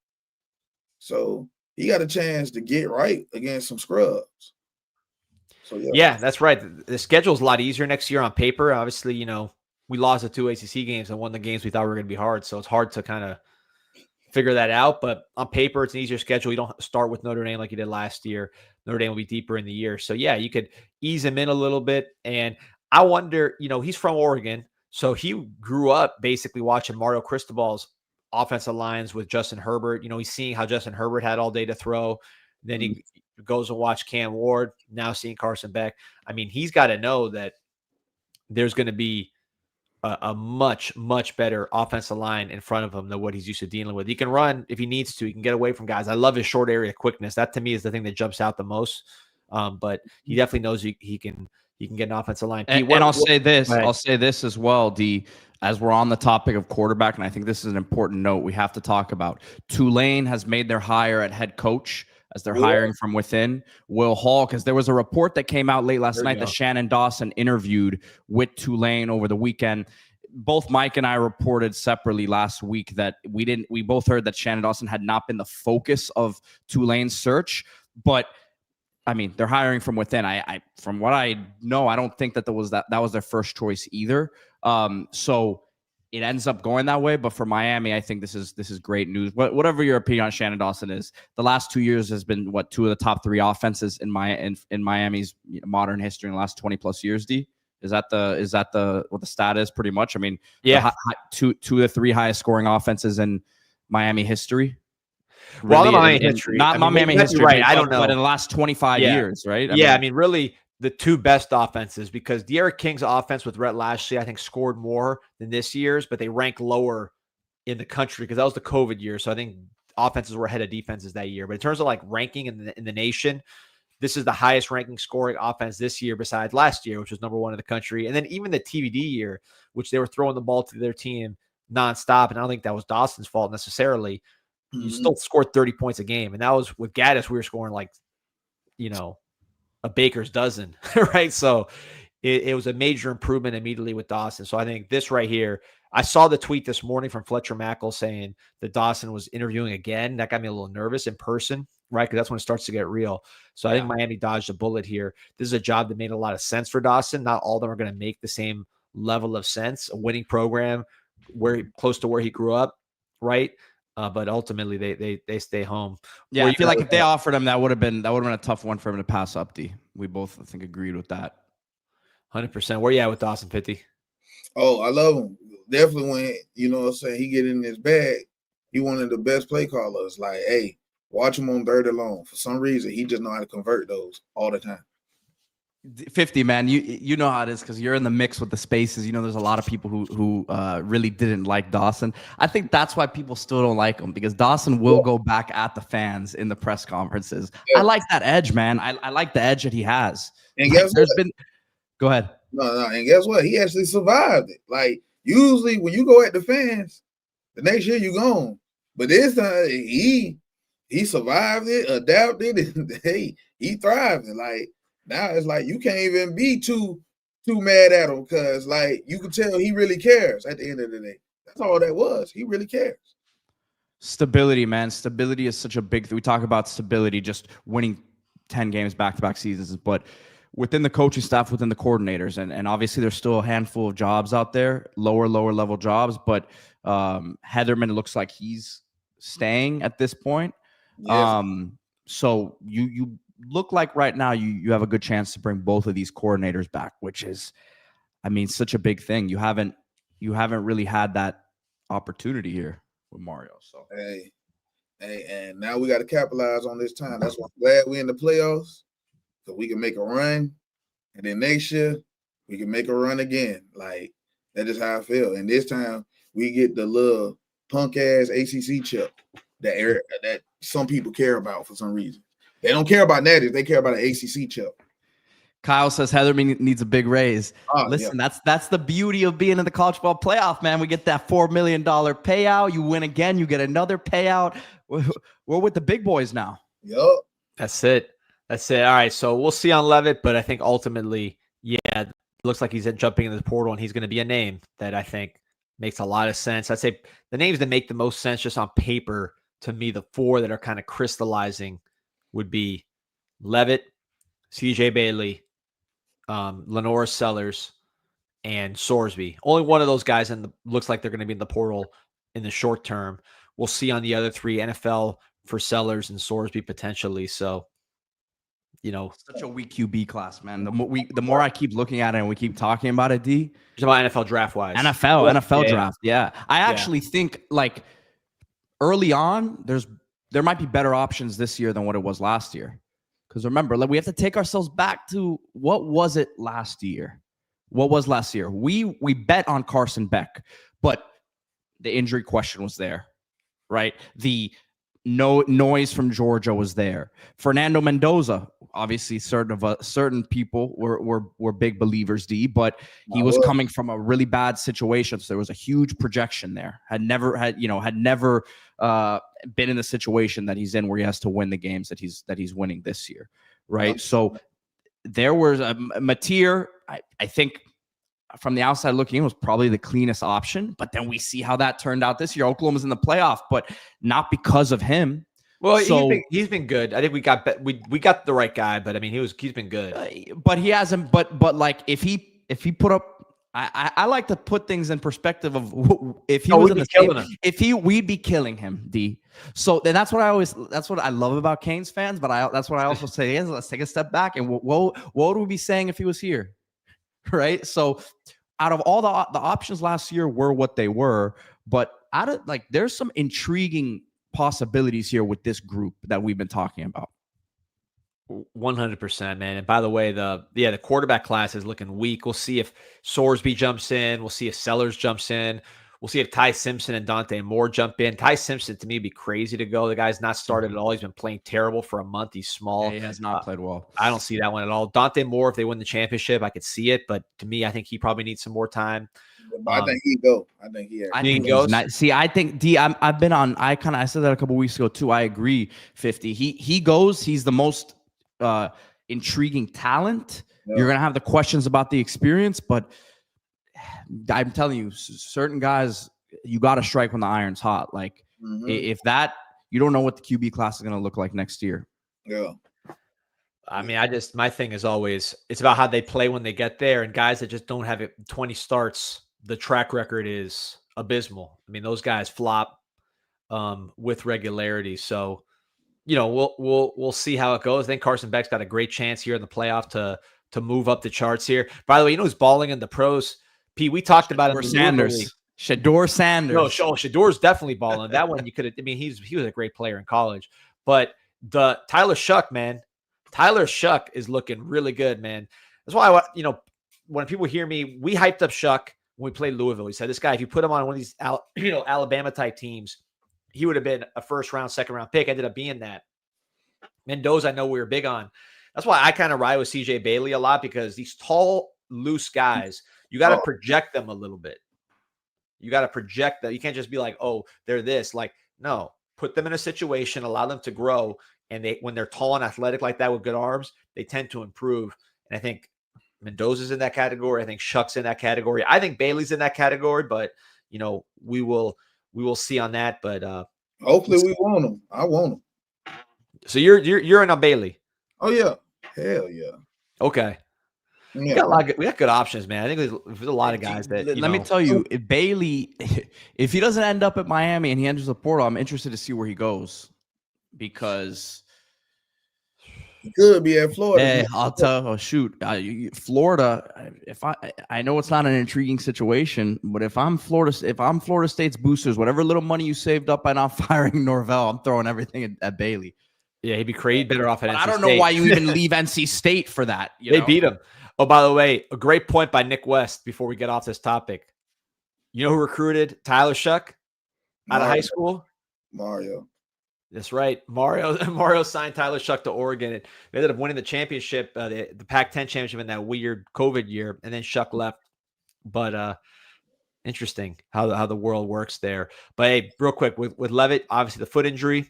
So he got a chance to get right against some scrubs. So yeah, that's right. The schedule is a lot easier next year on paper. Obviously, we lost the 2 ACC games and won the games we thought were going to be hard. So it's hard to kind of figure that out. But on paper, it's an easier schedule. You don't start with Notre Dame like you did last year. Notre Dame will be deeper in the year. So yeah, you could ease him in a little bit. And I wonder, he's from Oregon. So he grew up basically watching Mario Cristobal's offensive lines with Justin Herbert. He's seeing how Justin Herbert had all day to throw. Then he goes and watch Cam Ward, now seeing Carson Beck. I mean, he's got to know that there's going to be a much, much better offensive line in front of him than what he's used to dealing with. He can run if he needs to. He can get away from guys. I love his short area quickness. That to me is the thing that jumps out the most. But he definitely knows he can get an offensive line. And I'll say this. I'll say this as well, D. As we're on the topic of quarterback, and I think this is an important note we have to talk about. Tulane has made their hire at head coach as they're hiring from within. Will Hall, because there was a report that came out late last night that Shannon Dawson interviewed with Tulane over the weekend. Both Mike and I reported separately last week that we both heard that Shannon Dawson had not been the focus of Tulane's search, but I mean, they're hiring from within. I from what I know, I don't think that was their first choice either. So it ends up going that way. But for Miami, I think this is great news. Whatever your opinion on Shannon Dawson is, the last 2 years has been two of the top 3 offenses in Miami's modern history in the last 20 plus years. D, is that what the stat is? Pretty much. I mean, yeah, two of the 3 highest scoring offenses in Miami history. Well, really, Miami history, not Miami history, right? I don't know, but in the last 25 years, right? I mean, really, the 2 best offenses, because De'Aaron King's offense with Rhett Lashley, I think, scored more than this year's, but they rank lower in the country because that was the COVID year. So I think offenses were ahead of defenses that year. But in terms of like ranking in the nation, this is the highest ranking scoring offense this year besides last year, which was number 1 in the country. And then even the TVD year, which they were throwing the ball to their team nonstop. And I don't think that was Dawson's fault necessarily. You still scored 30 points a game. And that was with Gaddis, we were scoring like, a baker's dozen, right? So it was a major improvement immediately with Dawson. So I think this right here, I saw the tweet this morning from Fletcher Mackle saying that Dawson was interviewing again. That got me a little nervous in person, right? Because that's when it starts to get real. So I think Miami dodged a bullet here. This is a job that made a lot of sense for Dawson. Not all of them are going to make the same level of sense. A winning program close to where he grew up, right? But ultimately, they stay home. Yeah, I feel like if they offered him, that would have been a tough one for him to pass up. D, we both I think agreed with that. 100%. Where you at with Dawson, Pitty? Oh, I love him. Definitely when he get in his bag, he one of the best play callers. Like, hey, watch him on 3rd and long. For some reason, he just know how to convert those all the time. 50, man, you know how it is because you're in the mix with the spaces. There's a lot of people who really didn't like Dawson. I think that's why people still don't like him, because Dawson will go back at the fans in the press conferences. Yeah. I like that edge, man. I like the edge that he has. And guess what? Go ahead. No, and guess what? He actually survived it. Like, usually when you go at the fans, the next year you gone. But this time he survived it, adapted, and he thrived. And like, now it's like you can't even be too mad at him because like you can tell he really cares at the end of the day. That's all that was. He really cares. Stability, man. Stability is such a big thing. We talk about stability, just winning 10 games back-to-back seasons, but within the coaching staff, within the coordinators, and obviously there's still a handful of jobs out there, lower level jobs, but Heatherman looks like he's staying at this point. Yes. So you look like right now you have a good chance to bring both of these coordinators back, which is, I mean, such a big thing. You haven't really had that opportunity here with Mario. So hey, And now we got to capitalize on this time. That's why I'm glad we're in the playoffs, so we can make a run, and then next year we can make a run again. Like, that is how I feel. And this time we get the little punk ass ACC chip that some people care about for some reason. They don't care about natties; they care about an ACC chip. Kyle says Heather needs a big raise. Listen, that's the beauty of being in the college football playoff, man. We get that $4 million payout. You win again, you get another payout. We're with the big boys now. Yup. That's it. All right, so we'll see on Levitt, but I think ultimately, yeah, it looks like he's jumping into the portal, and he's going to be a name that I think makes a lot of sense. I'd say the names that make the most sense just on paper to me, the four that are kind of crystallizing would be Levitt, CJ Bailey, Lenora Sellers, and Sorsby. Only one of those guys looks like they're going to be in the portal in the short term. We'll see on the other three, NFL for Sellers and Sorsby potentially. So, such a weak QB class, man. The more I keep looking at it and we keep talking about it, D. Just about NFL draft wise. NFL draft. Yeah. I actually think like early on, there might be better options this year than what it was last year. Because remember, we have to take ourselves back to what was it last year? What was last year? We bet on Carson Beck, but the injury question was there, right? The noise from Georgia was there. Fernando Mendoza, obviously, certain people were big believers, D, but he was coming from a really bad situation, so there was a huge projection there. Had never been in the situation that he's in where he has to win the games that he's winning this year, right? So there was a Mateer, I think from the outside looking in was probably the cleanest option, but then we see how that turned out this year. Oklahoma's in the playoff, but not because of him. Well, he's been good. I think we got the right guy, but I mean he's been good. But he hasn't. But like if he put up. I like to put things in perspective of if he was in the same, we'd be killing him, D. So then that's what I love about Canes fans, but that's what I also say is let's take a step back and what would we be saying if he was here, right? So out of all the options last year were what they were, but there's some intriguing possibilities here with this group that we've been talking about. 100%, man. And by the way, the quarterback class is looking weak. We'll see if Sorsby jumps in. We'll see if Sellers jumps in. We'll see if Ty Simpson and Dante Moore jump in. Ty Simpson, to me, would be crazy to go. The guy's not started at all. He's been playing terrible for a month. He's small. Yeah, he has not played well. I don't see that one at all. Dante Moore, if they win the championship, I could see it. But to me, I think he probably needs some more time. I think he'd go. I think he goes. See, I think D. I've been on. I said that a couple weeks ago too. I agree. 50. He goes. He's the most intriguing talent. Yeah. You're gonna have the questions about the experience, but I'm telling you, certain guys, you got to strike when the iron's hot. Like if that, you don't know what the QB class is gonna look like next year. Yeah. I mean, my thing is always it's about how they play when they get there, and guys that just don't have it 20 starts, the track record is abysmal. I mean, those guys flop with regularity. So, we'll see how it goes. I think Carson Beck's got a great chance here in the playoff to move up the charts here. By the way, who's balling in the pros? Pete, we talked about him. Shador Sanders. No, Shador's definitely balling. That one you could have. I mean, he was a great player in college, but the Tyler Shuck, man, Tyler Shuck is looking really good, man. That's why when people hear me, we hyped up Shuck when we played Louisville. We said this guy, if you put him on one of these Alabama type teams, he would have been a first round, second round pick. Ended up being that. Mendoza, I know we were big on. That's why I kind of ride with CJ Bailey a lot, because these tall, loose guys, you got to project them a little bit. You got to project them. You can't just be like, oh, they're this. Like, no, put them in a situation, allow them to grow. And when they're tall and athletic like that with good arms, they tend to improve. And I think Mendoza's in that category. I think Shuck's in that category. I think Bailey's in that category, but we will see on that. But hopefully we want him. I want him. So you're in on Bailey. Oh yeah, hell yeah. Okay. Yeah. We got good options, man. I think there's a lot of guys that. Let me tell you, if Bailey, if he doesn't end up at Miami and he enters the portal, I'm interested to see where he goes, because He could be at Florida. Hey, I'll tell. Oh, shoot, Florida. If I know it's not an intriguing situation, but if I'm Florida State's boosters, whatever little money you saved up by not firing Norvell, I'm throwing everything at Bailey. Yeah, he'd be crazy. Better off at NC I don't State. know why you even leave NC State for that. They beat him. Oh, by the way, a great point by Nick West before we get off this topic. You know who recruited Tyler Shuck out of high school? Mario. That's right. Mario signed Tyler Shuck to Oregon. And they ended up winning the championship, the Pac-10 championship in that weird COVID year, and then Shuck left. But interesting how the world works there. But hey, real quick, with Levitt, obviously the foot injury,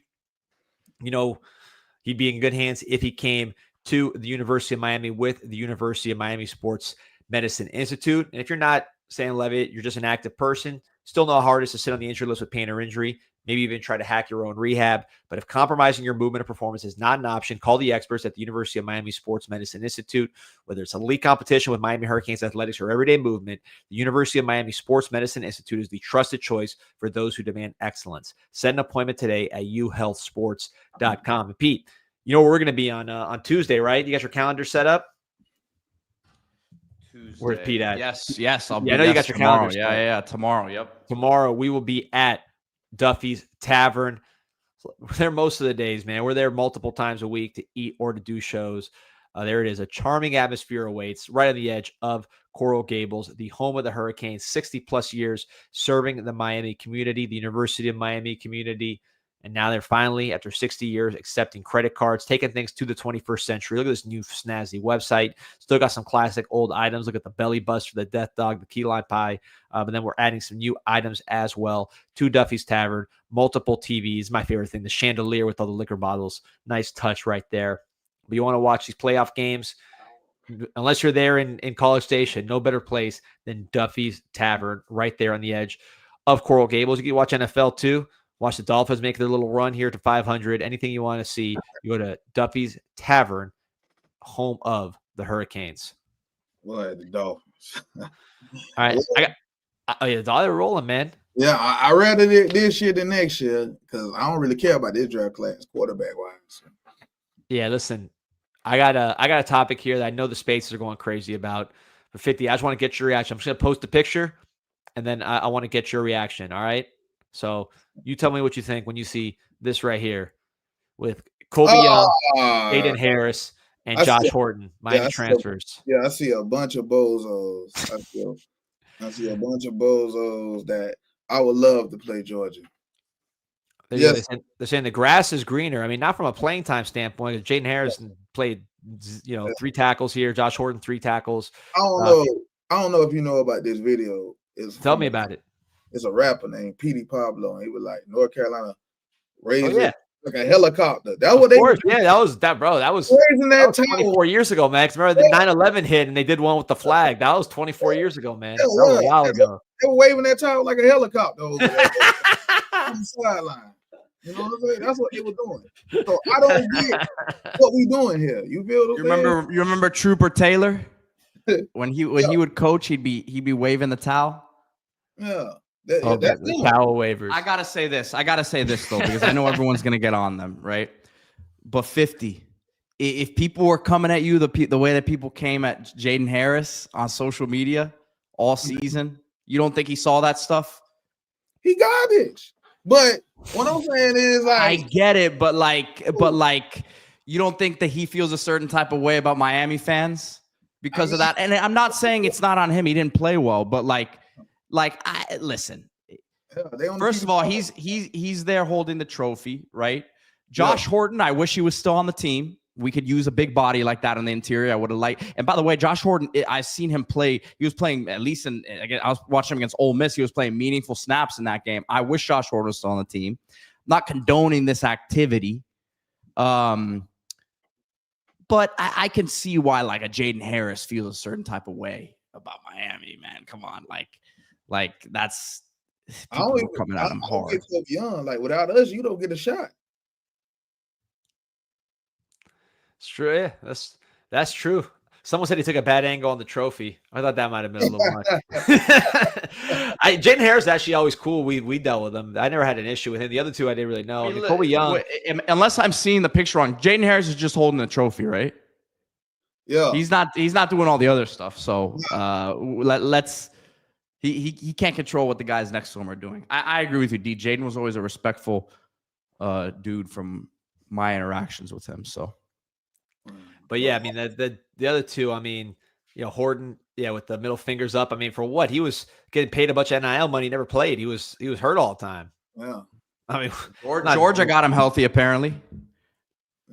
you know, he'd be in good hands if he came to the University of Miami with the University of Miami Sports Medicine Institute. And if you're not saying Levitt, you're just an active person, still know how hard it is to sit on the injured list with pain or injury, maybe even try to hack your own rehab. But if compromising your movement or performance is not an option, call the experts at the University of Miami Sports Medicine Institute. Whether it's a elite competition with Miami Hurricanes athletics or everyday movement, the University of Miami Sports Medicine Institute is the trusted choice for those who demand excellence. Set an appointment today at uhealthsports.com. And Pete, you know where we're going to be on Tuesday, right? You got your calendar set up? Tuesday. Where's Pete at? Yes. I know you got your calendar. Yeah. Tomorrow. Yep. Tomorrow we will be at Duffy's Tavern. We're there most of the days, man. We're there multiple times a week to eat or to do shows. There it is. A charming atmosphere awaits right on the edge of Coral Gables, the home of the Hurricanes, 60 plus years serving the Miami community, the University of Miami community. And now they're finally, after 60 years, accepting credit cards, taking things to the 21st century. Look at this new snazzy website. Still got some classic old items. Look at the belly bust for the death dog, the key lime pie. But then we're adding some new items as well to Duffy's Tavern. Multiple TVs. My favorite thing, the chandelier with all the liquor bottles. Nice touch right there. But you want to watch these playoff games, unless you're there in College Station, no better place than Duffy's Tavern right there on the edge of Coral Gables. You can watch NFL too. Watch the Dolphins make their little run here to 500. Anything you want to see, you go to Duffy's Tavern, home of the Hurricanes. Boy, the Dolphins. All right. They're rolling, man. Yeah, I rather this year than next year because I don't really care about this draft class quarterback-wise. Yeah, listen, I got a topic here that I know the spaces are going crazy about. For 50, I just want to get your reaction. I'm just going to post a picture, and then I want to get your reaction, all right? So you tell me what you think when you see this right here with Colby Young, Aiden Harris, and Josh Horton, Miami transfers. I see a bunch of bozos. I see a bunch of bozos that I would love to play Georgia. They're saying the grass is greener. I mean, not from a playing time standpoint. Jaden Harris played, 3 tackles here. Josh Horton, 3 tackles. I don't know if you know about this video. Tell me about it. It's a rapper named Petey Pablo, and he was like North Carolina raised like a helicopter. That's what they were. Yeah, that was 24 years ago, Max. Remember the 9/11 hit and they did one with the flag. That was 24 years ago, man. That was a while ago. They were waving that towel like a helicopter over there on the sideline. You know what I'm saying? That's what they were doing. So I don't get what we doing here. You feel you remember Trooper Taylor? When he would coach, he'd be waving the towel. Yeah. The towel waivers. I gotta say this though, because I know everyone's gonna get on them, right? But 50, if people were coming at you the way that people came at Jaden Harris on social media all season, you don't think he saw that stuff? He garbage. But what I'm saying is, I get it, but you don't think that he feels a certain type of way about Miami fans because of that? And I'm not saying it's not on him; he didn't play well, but listen. First of all, he's there holding the trophy, right? Josh Horton, I wish he was still on the team. We could use a big body like that on the interior. I would have liked. And by the way, Josh Horton, I've seen him play. He was playing at least I was watching him against Ole Miss. He was playing meaningful snaps in that game. I wish Josh Horton was still on the team. I'm not condoning this activity. But I can see why like a Jaden Harris feels a certain type of way about Miami, man. Come on, like that's coming at him hard. Get so young. Like without us, you don't get a shot. It's true. Yeah, that's true. Someone said he took a bad angle on the trophy. I thought that might have been a little much. Jaden Harris is actually always cool. We dealt with him. I never had an issue with him. The other two I didn't really know. I mean, Colby Young. Unless I'm seeing the picture wrong, Jaden Harris is just holding the trophy, right? Yeah. He's not doing all the other stuff. So let's he can't control what the guys next to him are doing. I agree with you, D. Jaden was always a respectful dude from my interactions with him. So, but yeah, I mean the other two, I mean, Horton, with the middle fingers up. I mean, for what? He was getting paid a bunch of NIL money, never played. He was hurt all the time. Yeah. I mean, Georgia got him healthy apparently.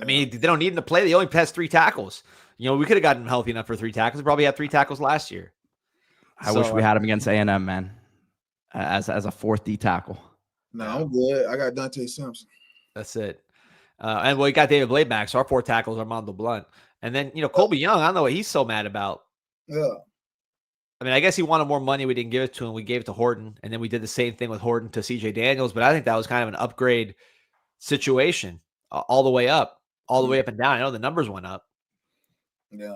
I mean, they don't need him to play. They only passed 3 tackles. We could have gotten him healthy enough for 3 tackles. Probably had 3 tackles last year. I wish we had him against A&M, man, as a 4th D tackle. No, I'm good. I got Dante Simpson. That's it. And we got David Blade back, so our 4 tackles are Armando Blunt. And then, Colby Young, I don't know what he's so mad about. Yeah. I mean, I guess he wanted more money. We didn't give it to him. We gave it to Horton. And then we did the same thing with Horton to CJ Daniels. But I think that was kind of an upgrade situation all the way up and down. I know the numbers went up. Yeah.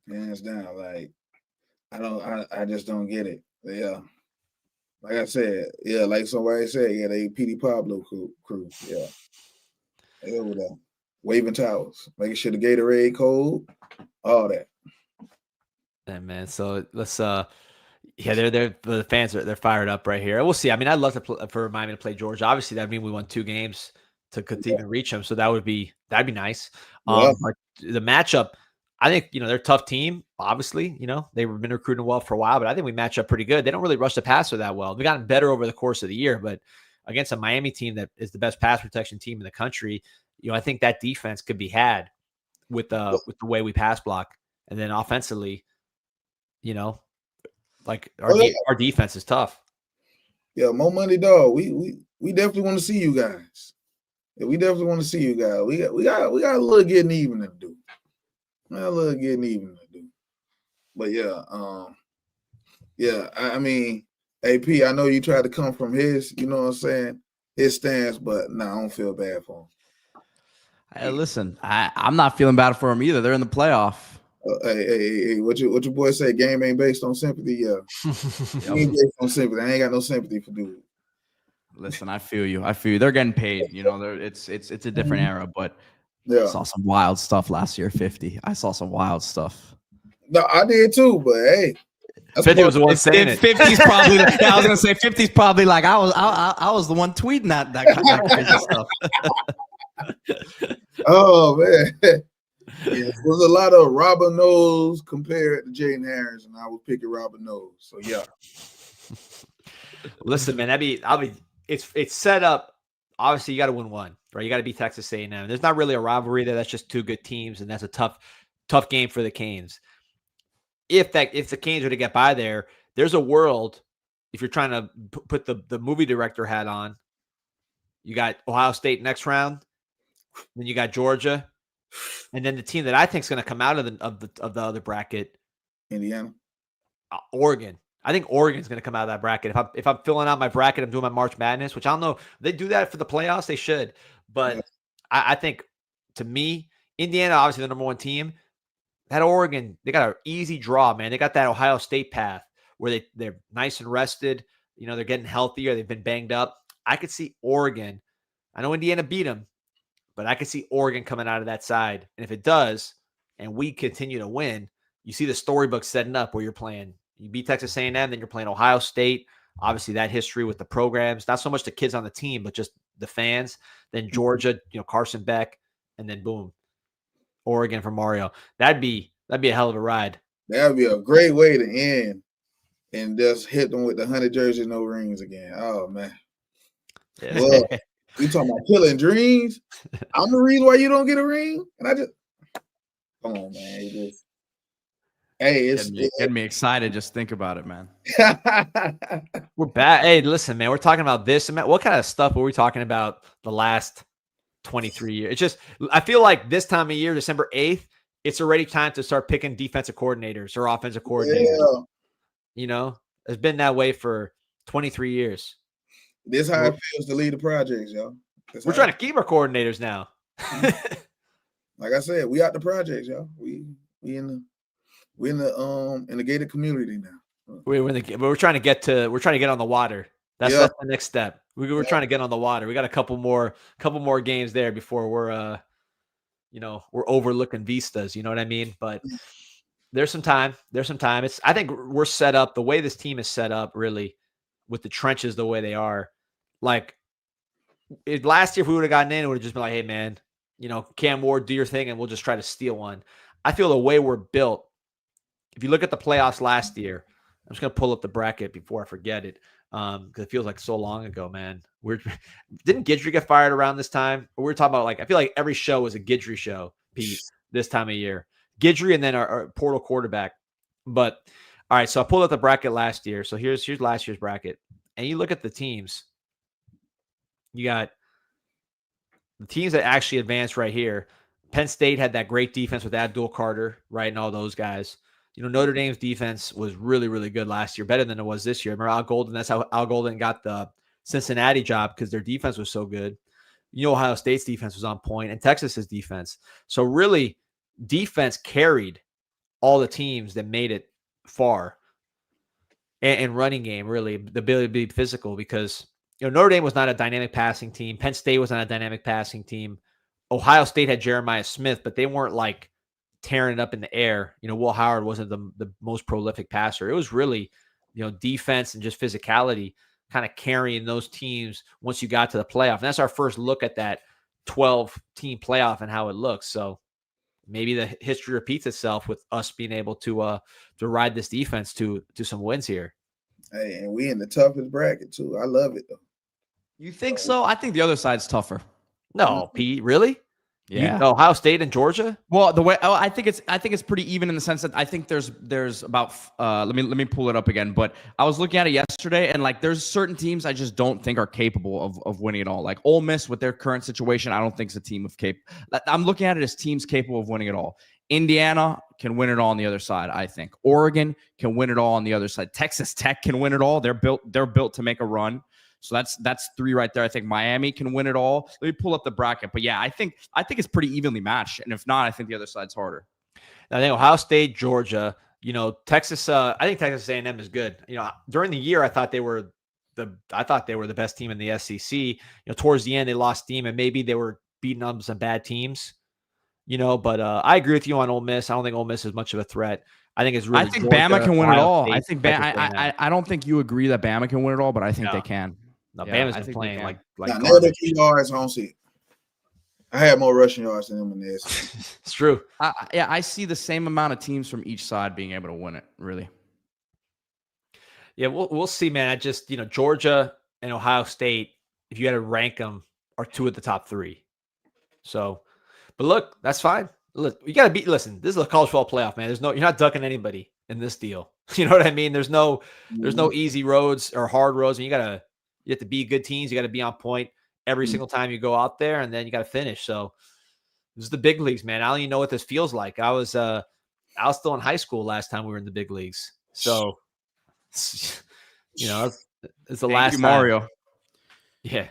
Hands down. Like, I just don't get it. Yeah. Like I said, like somebody said, they PD Pablo crew. Yeah. They over there. Waving towels, making sure the Gatorade cold, all that. And man, so let's they're the fans they're fired up right here. We'll see. I mean, I'd love for Miami to play Georgia. Obviously, that'd mean we won 2 games to even reach them. So that'd be nice. But the matchup, I think they're a tough team. Obviously, they've been recruiting well for a while, but I think we match up pretty good. They don't really rush the passer that well. They've gotten better over the course of the year, but against a Miami team that is the best pass protection team in the country, I think that defense could be had with the way we pass block, and then offensively, like our defense is tough. Yeah, more money, dog. We definitely want to see you guys. Yeah, we definitely want to see you guys. We got a little getting even to do. But I mean, AP, I know you tried to come from his, his stance, but I don't feel bad for him. Hey, listen, I'm not feeling bad for him either. They're in the playoff. Hey, what your boy say? Game ain't based on sympathy. Yeah, ain't based on sympathy. I ain't got no sympathy for dude. Listen, I feel you. They're getting paid. It's a different era, but I saw some wild stuff last year. 50. I saw some wild stuff. No, I did too. But hey, 50 was the one saying it. 50's probably. I was gonna say 50's probably like I was the one tweeting that kind of stuff. Oh man, there's a lot of Robert Knowles compared to Jaden Harris, and I was picking Robert Knowles. So yeah. Listen, man, it's set up. Obviously, you got to win one, right? You got to beat Texas A&M. There's not really a rivalry there. That's just 2 good teams, and that's a tough game for the Canes. If the Canes are to get by there, there's a world. If you're trying to put the movie director hat on, you got Ohio State next round. Then you got Georgia, and then the team that I think is going to come out of the other bracket, Indiana, Oregon. I think Oregon's going to come out of that bracket. If I'm filling out my bracket, I'm doing my March Madness, which I don't know. They do that for the playoffs. They should, but I think to me, Indiana, obviously the number 1 team. That Oregon, they got an easy draw, man. They got that Ohio State path where they're nice and rested. They're getting healthier. They've been banged up. I could see Oregon. I know Indiana beat them, but I could see Oregon coming out of that side. And if it does, and we continue to win, you see the storybook setting up where you're playing. You beat Texas A&M, then you're playing Ohio State. Obviously, that history with the programs, not so much the kids on the team, but just the fans. Then Georgia, Carson Beck, and then boom, Oregon for Mario. That'd be a hell of a ride. That'd be a great way to end and just hit them with the 100 jerseys, no rings again. Oh man. Yeah. Well, you talking about killing dreams? I'm the reason why you don't get a ring, and I just come on, man. It's getting me excited. Just think about it, man. We're back. Hey, listen, man. We're talking about this. What kind of stuff were we talking about the last 23 years? It's just, I feel like this time of year, December 8th, it's already time to start picking defensive coordinators or offensive coordinators. Yeah. It's been that way for 23 years. This is how it feels to lead the projects, y'all. We're trying to keep our coordinators now. Like I said, we out the projects, y'all. We in the gated community now. We're trying to get on the water. That's the next step. We're trying to get on the water. We got a couple more games there before we're overlooking vistas. You know what I mean? But there's some time. I think we're set up the way this team is set up, really, with the trenches the way they are. Like last year, if we would have gotten in, it would have just been like, hey, man, Cam Ward, do your thing, and we'll just try to steal one. I feel the way we're built. If you look at the playoffs last year, I'm just gonna pull up the bracket before I forget it, because it feels like so long ago, man. Didn't Guidry get fired around this time? We were talking about, like, I feel like every show was a Guidry show, Pete, this time of year. Guidry and then our portal quarterback. But all right, so I pulled up the bracket last year. So here's last year's bracket, and you look at the teams. You got the teams that actually advanced right here. Penn State had that great defense with Abdul Carter, right, and all those guys. Notre Dame's defense was really, really good last year, better than it was this year. Remember Al Golden? That's how Al Golden got the Cincinnati job, because their defense was so good. Ohio State's defense was on point, and Texas's defense. So really, defense carried all the teams that made it far. And running game, really, the ability to be physical, because Notre Dame was not a dynamic passing team. Penn State was not a dynamic passing team. Ohio State had Jeremiah Smith, but they weren't like tearing it up in the air. Will Howard wasn't the most prolific passer. It was really, defense and just physicality kind of carrying those teams once you got to the playoff. And that's our first look at that 12-team playoff and how it looks. So maybe the history repeats itself with us being able to ride this defense to some wins here. Hey, and we in the toughest bracket too. I love it though. You think so? I think the other side's tougher. No, Pete, really? Yeah. Ohio State and Georgia? Well, I think it's pretty even in the sense that I think there's about let me pull it up again. But I was looking at it yesterday, and like there's certain teams I just don't think are capable of winning it all. Like Ole Miss with their current situation, I don't think it's a team of I'm looking at it as teams capable of winning it all. Indiana can win it all on the other side, I think. Oregon can win it all on the other side. Texas Tech can win it all. They're built to make a run. So that's three right there. I think Miami can win it all. Let me pull up the bracket. But yeah, I think it's pretty evenly matched. And if not, I think the other side's harder. I think Ohio State, Georgia, Texas. I think Texas A&M is good. During the year, I thought they were the best team in the SEC. Towards the end, they lost steam, and maybe they were beating up some bad teams. But I agree with you on Ole Miss. I don't think Ole Miss is much of a threat. I think it's really. I think Bama can win it all. I think I don't think you agree that Bama can win it all, but I think they can. No, Bama's been playing like another few yards. I don't see. I had more rushing yards than them in this. It's true. I see the same amount of teams from each side being able to win it. Really. Yeah, we'll see, man. I just Georgia and Ohio State, if you had to rank them, are two of the top three. So, but look, that's fine. Look, you gotta listen, this is a college football playoff, man. You're not ducking anybody in this deal. You know what I mean? There's no easy roads or hard roads, and you have to be good teams. You got to be on point every single time you go out there, and then you got to finish. So this is the big leagues, man. I don't even know what this feels like. I was still in high school last time we were in the big leagues. So it's the last time. Mario. Yeah.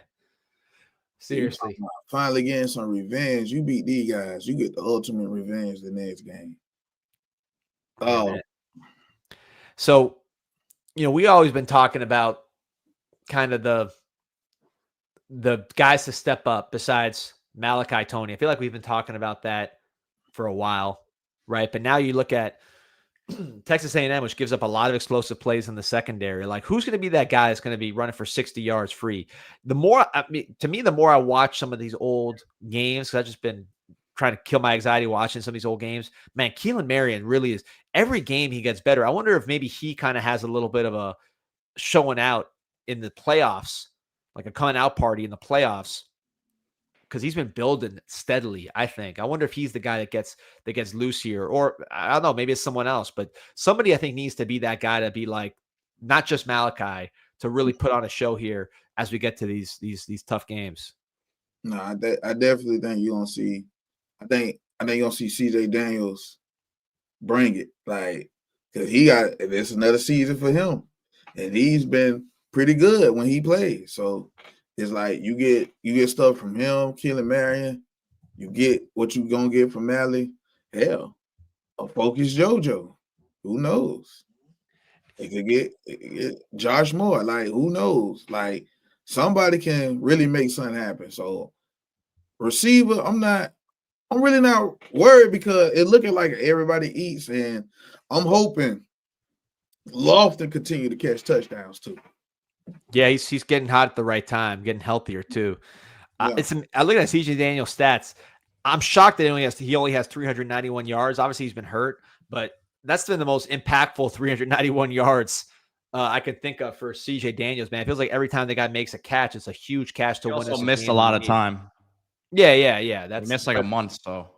Seriously. Finally getting some revenge. You beat these guys. You get the ultimate revenge the next game. Oh. So, we always been talking about kind of the guys to step up besides Malachi Tony. I feel like we've been talking about that for a while, right? But now you look at Texas A&M, which gives up a lot of explosive plays in the secondary. Like, who's going to be that guy that's going to be running for 60 yards free? The more I watch some of these old games, because I've just been trying to kill my anxiety watching some of these old games, man, Keelan Marion really is, every game he gets better. I wonder if maybe he kind of has a little bit of a showing out in the playoffs, like a coming out party in the playoffs, because he's been building steadily. I think. I wonder if he's the guy that gets loose here, or I don't know, maybe it's someone else. But somebody I think needs to be that guy to be like, not just Malachi, to really put on a show here as we get to these tough games. No, I definitely think you're gonna see. I think you're gonna see CJ Daniels bring it, like, because it's another season for him, and he's been pretty good when he plays. So it's like you get stuff from him, Keelan Marion. You get what you're gonna get from Mally. Hell, a focused JoJo. Who knows? It could get Josh Moore. Like, who knows? Like, somebody can really make something happen. So, receiver, I'm really not worried because it looking like everybody eats, and I'm hoping Lofton continue to catch touchdowns too. Yeah, he's getting hot at the right time, getting healthier too. Yeah. I look at CJ Daniels stats. I'm shocked that he only has 391 yards. Obviously, he's been hurt, but that's been the most impactful 391 yards I can think of for CJ Daniels. Man, it feels like every time the guy makes a catch, it's a huge catch to He win. also us missed a lot of time. Yeah. He missed like a month, so.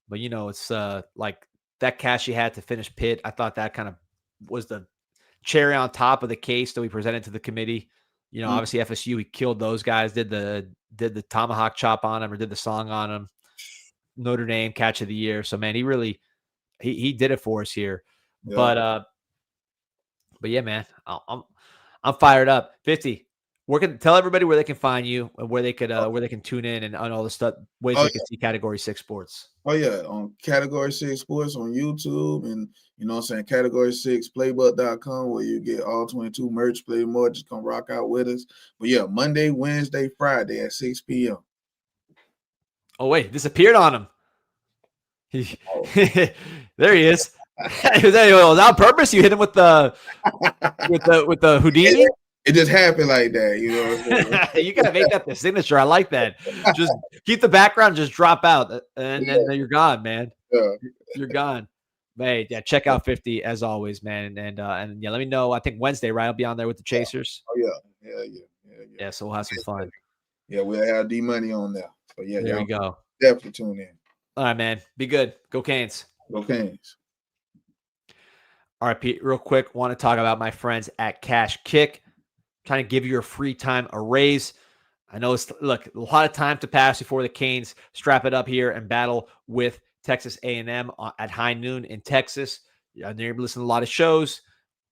But it's like that catch he had to finish Pitt. I thought that kind of was the cherry on top of the case that we presented to the committee. Obviously FSU, he killed those guys, did the tomahawk chop on him or did the song on him. Notre Dame catch of the year. So man, he really he did it for us here. Yeah. But yeah, man, I'm fired up. 50. Tell everybody where they can find you and where they can tune in and on all the stuff ways they can see Category 6 Sports. Oh yeah, on Category 6 Sports on YouTube, and Category 6 Playbook.com, where you get all 22 merch, play more, just come rock out with us. But yeah, Monday, Wednesday, Friday at 6 p.m. Oh wait, disappeared on him. There he is. Was that on purpose? You hit him with the Houdini? It just happened like that, You gotta make that the signature. I like that. Just keep the background, just drop out, and then you're gone, man. Yeah. You're gone. Hey, yeah, check out 50 as always, man. And yeah, let me know. I think Wednesday, right? I'll be on there with the Chasers. Oh yeah. Yeah, so we'll have some fun. Yeah, we'll have D-Money on there. So yeah, there you go. Definitely tune in. All right, man. Be good. Go Canes. Go Canes. All right, Pete, real quick, want to talk about my friends at Cashkick. Trying to give your free time a raise. I know it's a lot of time to pass before the Canes strap it up here and battle with Texas A&M at high noon in Texas. You're able to listen to a lot of shows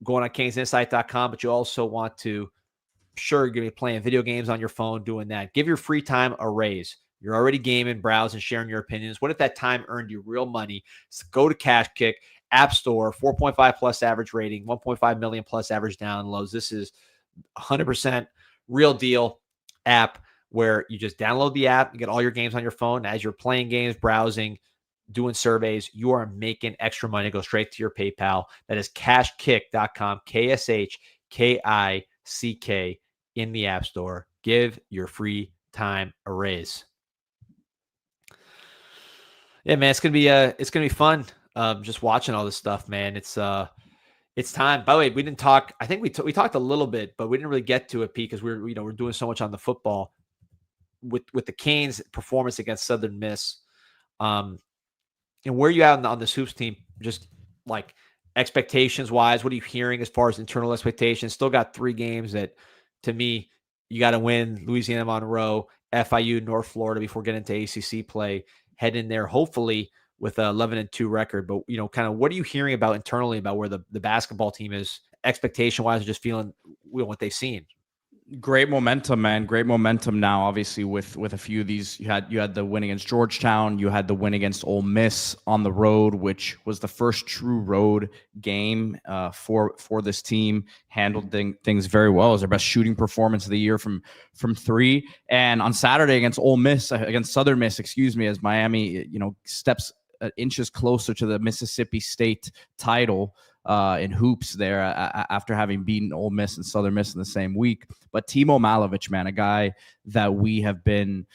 going on CanesInsight.com, but you also want to you're going to be playing video games on your phone, doing that. Give your free time a raise. You're already gaming, browsing, sharing your opinions. What if that time earned you real money? So go to Cashkick, App Store, 4.5 plus average rating, 1.5 million plus average downloads. This is 100% real deal app where you just download the app, you get all your games on your phone. As you're playing games, browsing, doing surveys, you are making extra money. Go straight to your PayPal. That is cashkick.com, KSHKICK in the App Store. Give your free time a raise. Yeah, man, it's gonna be fun. Just watching all this stuff, man. It's time. By the way, we didn't talk. I think we talked a little bit, but we didn't really get to it, Pete, because we're doing so much on the football with the Canes' performance against Southern Miss. And where are you at on this hoops team? Just like expectations wise, what are you hearing as far as internal expectations? Still got 3 games that, to me, you got to win. Louisiana Monroe, FIU, North Florida before getting into ACC play. Head in there, hopefully, with a 11-2 record. But, kind of what are you hearing about internally about where the basketball team is expectation-wise, just feeling what they've seen? Great momentum, man. Great momentum now, obviously, with a few of these. You had the win against Georgetown. You had the win against Ole Miss on the road, which was the first true road game for this team. Handled things very well. It was their best shooting performance of the year from 3. And on Saturday against Southern Miss, as Miami, steps inches closer to the Mississippi State title in hoops there after having beaten Ole Miss and Southern Miss in the same week. But Timo Malovich, man, a guy that we have been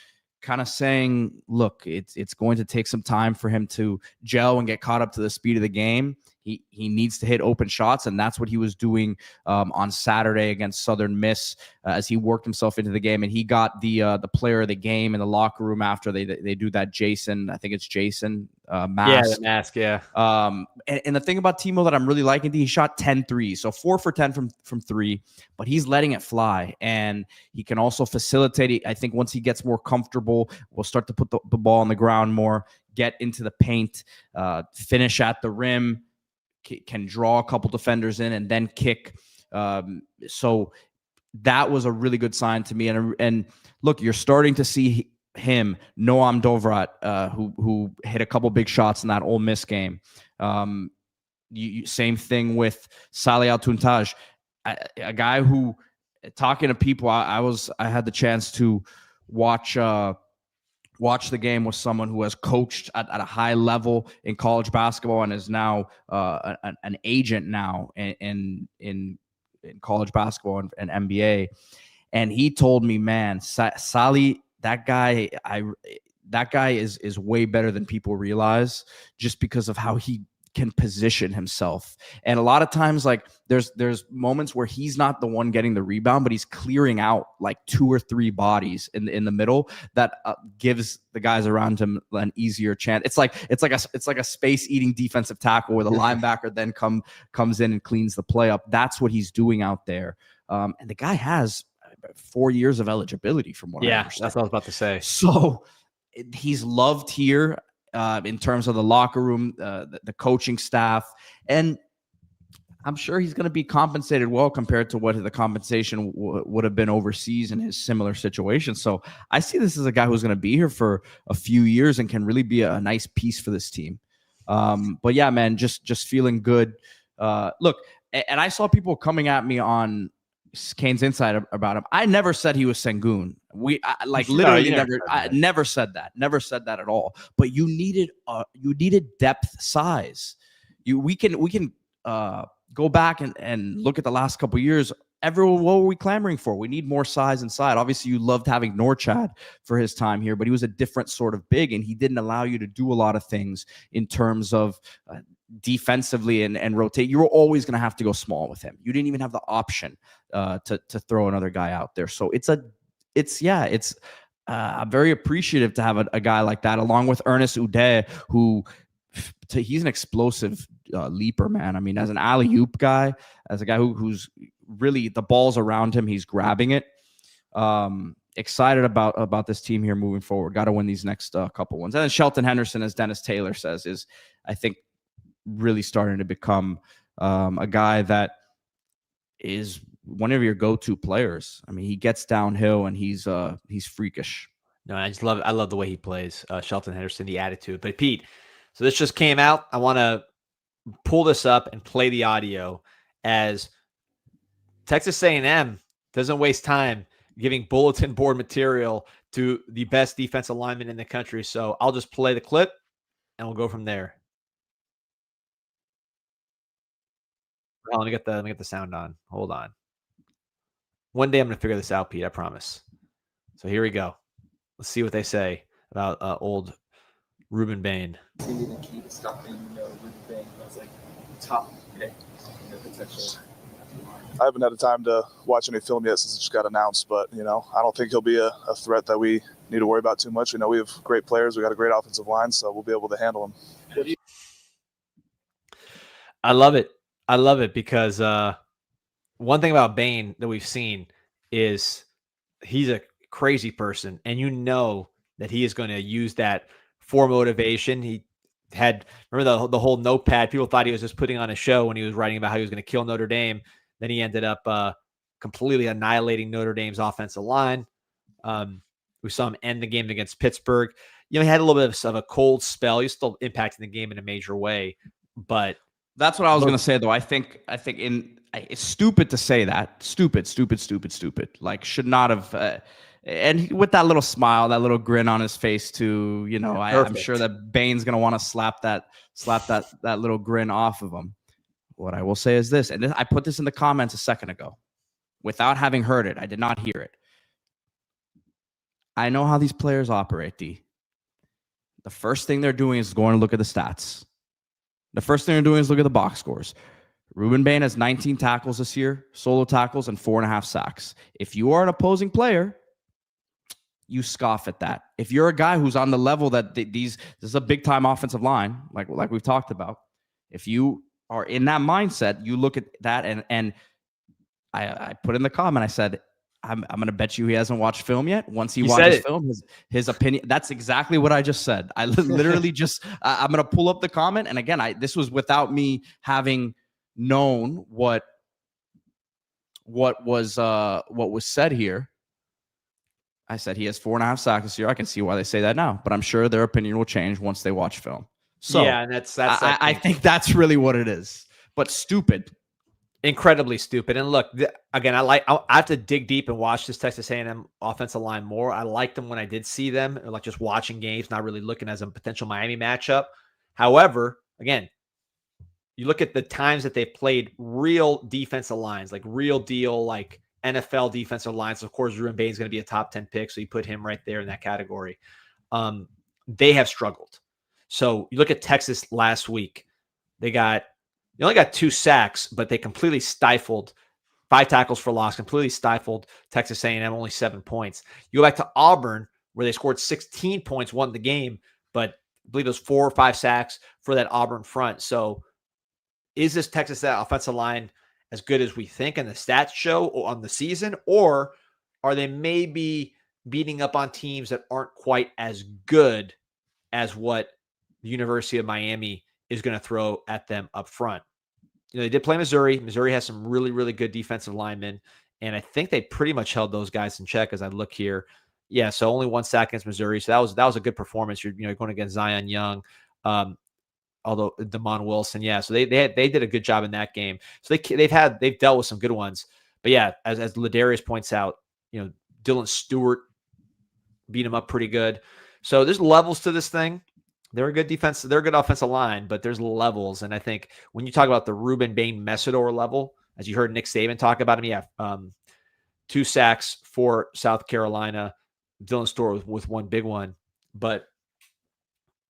kind of saying, look, it's going to take some time for him to gel and get caught up to the speed of the game. He needs to hit open shots, and that's what he was doing on Saturday against Southern Miss as he worked himself into the game. And he got the player of the game in the locker room after they do that Jason, I think it's Jason mask. Yeah, the mask, yeah. And the thing about Timo that I'm really liking, he shot 10 threes, so 4 for 10 from 3, but he's letting it fly, and he can also facilitate. I think once he gets more comfortable, we'll start to put the ball on the ground more, get into the paint, finish at the rim, can draw a couple defenders in and then kick. So that was a really good sign to me. And look, you're starting to see him, Noam Dovrat, who hit a couple big shots in that Ole Miss game. Same thing with Salih Al-Tuntaj, a guy who, talking to people, I had the chance to watch the game with someone who has coached at a high level in college basketball and is now an agent now in college basketball and NBA. And he told me, man, Salih, that guy is way better than people realize, just because of how he can position himself. And a lot of times, like, there's moments where he's not the one getting the rebound, but he's clearing out like 2 or 3 bodies in the middle that gives the guys around him an easier chance. It's like a space eating defensive tackle where the linebacker then comes in and cleans the play up. That's what he's doing out there. And the guy has 4 years of eligibility, from what I understand. That's what I was about to say. So he's loved here. In terms of the locker room, the coaching staff, and I'm sure he's going to be compensated well compared to what the compensation would have been overseas in his similar situation. So I see this as a guy who's going to be here for a few years and can really be a nice piece for this team. But yeah, man, just feeling good. Look, and I saw people coming at me on Kane's Inside about him. I never said he was Sengun. I never said that. Never said that at all. But you needed depth, size. We can go back and look at the last couple of years. Everyone, what were we clamoring for? We need more size inside. Obviously, you loved having Norchad for his time here, but he was a different sort of big, and he didn't allow you to do a lot of things in terms of defensively and rotate. You were always going to have to go small with him. You didn't even have the option to throw another guy out there. So I'm very appreciative to have a guy like that, along with Ernest Uday, who he's an explosive leaper, man. I mean, as an alley-oop guy, as a guy who's really, the ball's around him, he's grabbing it. Excited about this team here moving forward. Got to win these next couple ones. And then Shelton Henderson, as Dennis Taylor says, is, I think, really starting to become a guy that is one of your go-to players. I mean, he gets downhill and he's freakish. No, I love the way he plays, Shelton Henderson, the attitude. But Pete, so this just came out. I want to pull this up and play the audio, as Texas A&M doesn't waste time giving bulletin board material to the best defensive lineman in the country. So I'll just play the clip and we'll go from there. Let me get the sound on. Hold on. One day I'm going to figure this out, Pete. I promise. So here we go. Let's see what they say about old Ruben Bain. He didn't keep stopping Ruben Bain as like top pick potential. I haven't had the time to watch any film yet since it just got announced, but I don't think he'll be a threat that we need to worry about too much. We have great players. We got a great offensive line, so we'll be able to handle him. I love it. I love it because one thing about Bain that we've seen is he's a crazy person, and that he is going to use that for motivation. He had, remember the whole notepad, people thought he was just putting on a show when he was writing about how he was going to kill Notre Dame. Then he ended up completely annihilating Notre Dame's offensive line. We saw him end the game against Pittsburgh. He had a little bit of a cold spell. He's still impacting the game in a major way, but that's what I was going to say, though. I think it's stupid to say that. Stupid. Like, should not have. And with that little smile, that little grin on his face, too. I'm sure that Bain's going to want to slap that little grin off of him. What I will say is this, and I put this in the comments a second ago, without having heard it. I did not hear it. I know how these players operate, D. The first thing they're doing is going to look at the stats. The first thing they're doing is look at the box scores. Ruben Bain has 19 tackles this year, solo tackles, and 4.5 sacks. If you are an opposing player, you scoff at that. If you're a guy who's on the level that this is a big-time offensive line, like we've talked about, if you are in that mindset, you look at that, and I put in the comment, I said, I'm going to bet you he hasn't watched film yet. Once he watches film, his opinion, that's exactly what I just said. I literally I'm going to pull up the comment. And again, this was without me having known what was said here. I said he has 4.5 sacks this year. I can see why they say that now, but I'm sure their opinion will change once they watch film. So yeah, and that's I think that's really what it is. But stupid. incredibly stupid. And look, again, I have to dig deep and watch this Texas A&M offensive line more. I liked them when I did see them, like just watching games, not really looking as a potential Miami matchup. However, again, you look at the times that they've played real defensive lines, like real deal, like NFL defensive lines. Of course, Ruben Bain's going to be a top 10 pick, so you put him right there in that category. They have struggled. So you look at Texas last week. They only got 2 sacks, but they completely stifled 5 tackles for loss, completely stifled Texas A&M, only 7 points. You go back to Auburn, where they scored 16 points, won the game, but I believe it was 4 or 5 sacks for that Auburn front. So is this Texas offensive line as good as we think in the stats show on the season, or are they maybe beating up on teams that aren't quite as good as what the University of Miami is going to throw at them up front? They did play Missouri. Missouri has some really, really good defensive linemen, and I think they pretty much held those guys in check as I look here. Yeah, so only 1 sack against Missouri. So that was a good performance. You're going against Zion Young, although Damon Wilson. Yeah, so they did a good job in that game. So they've dealt with some good ones. But yeah, as Ladarius points out, Dylan Stewart beat him up pretty good. So there's levels to this thing. They're a good defense. They're a good offensive line, but there's levels. And I think when you talk about the Ruben Bain Messidor level, as you heard Nick Saban talk about him, 2 sacks for South Carolina, Dylan Stewart with 1 big one. But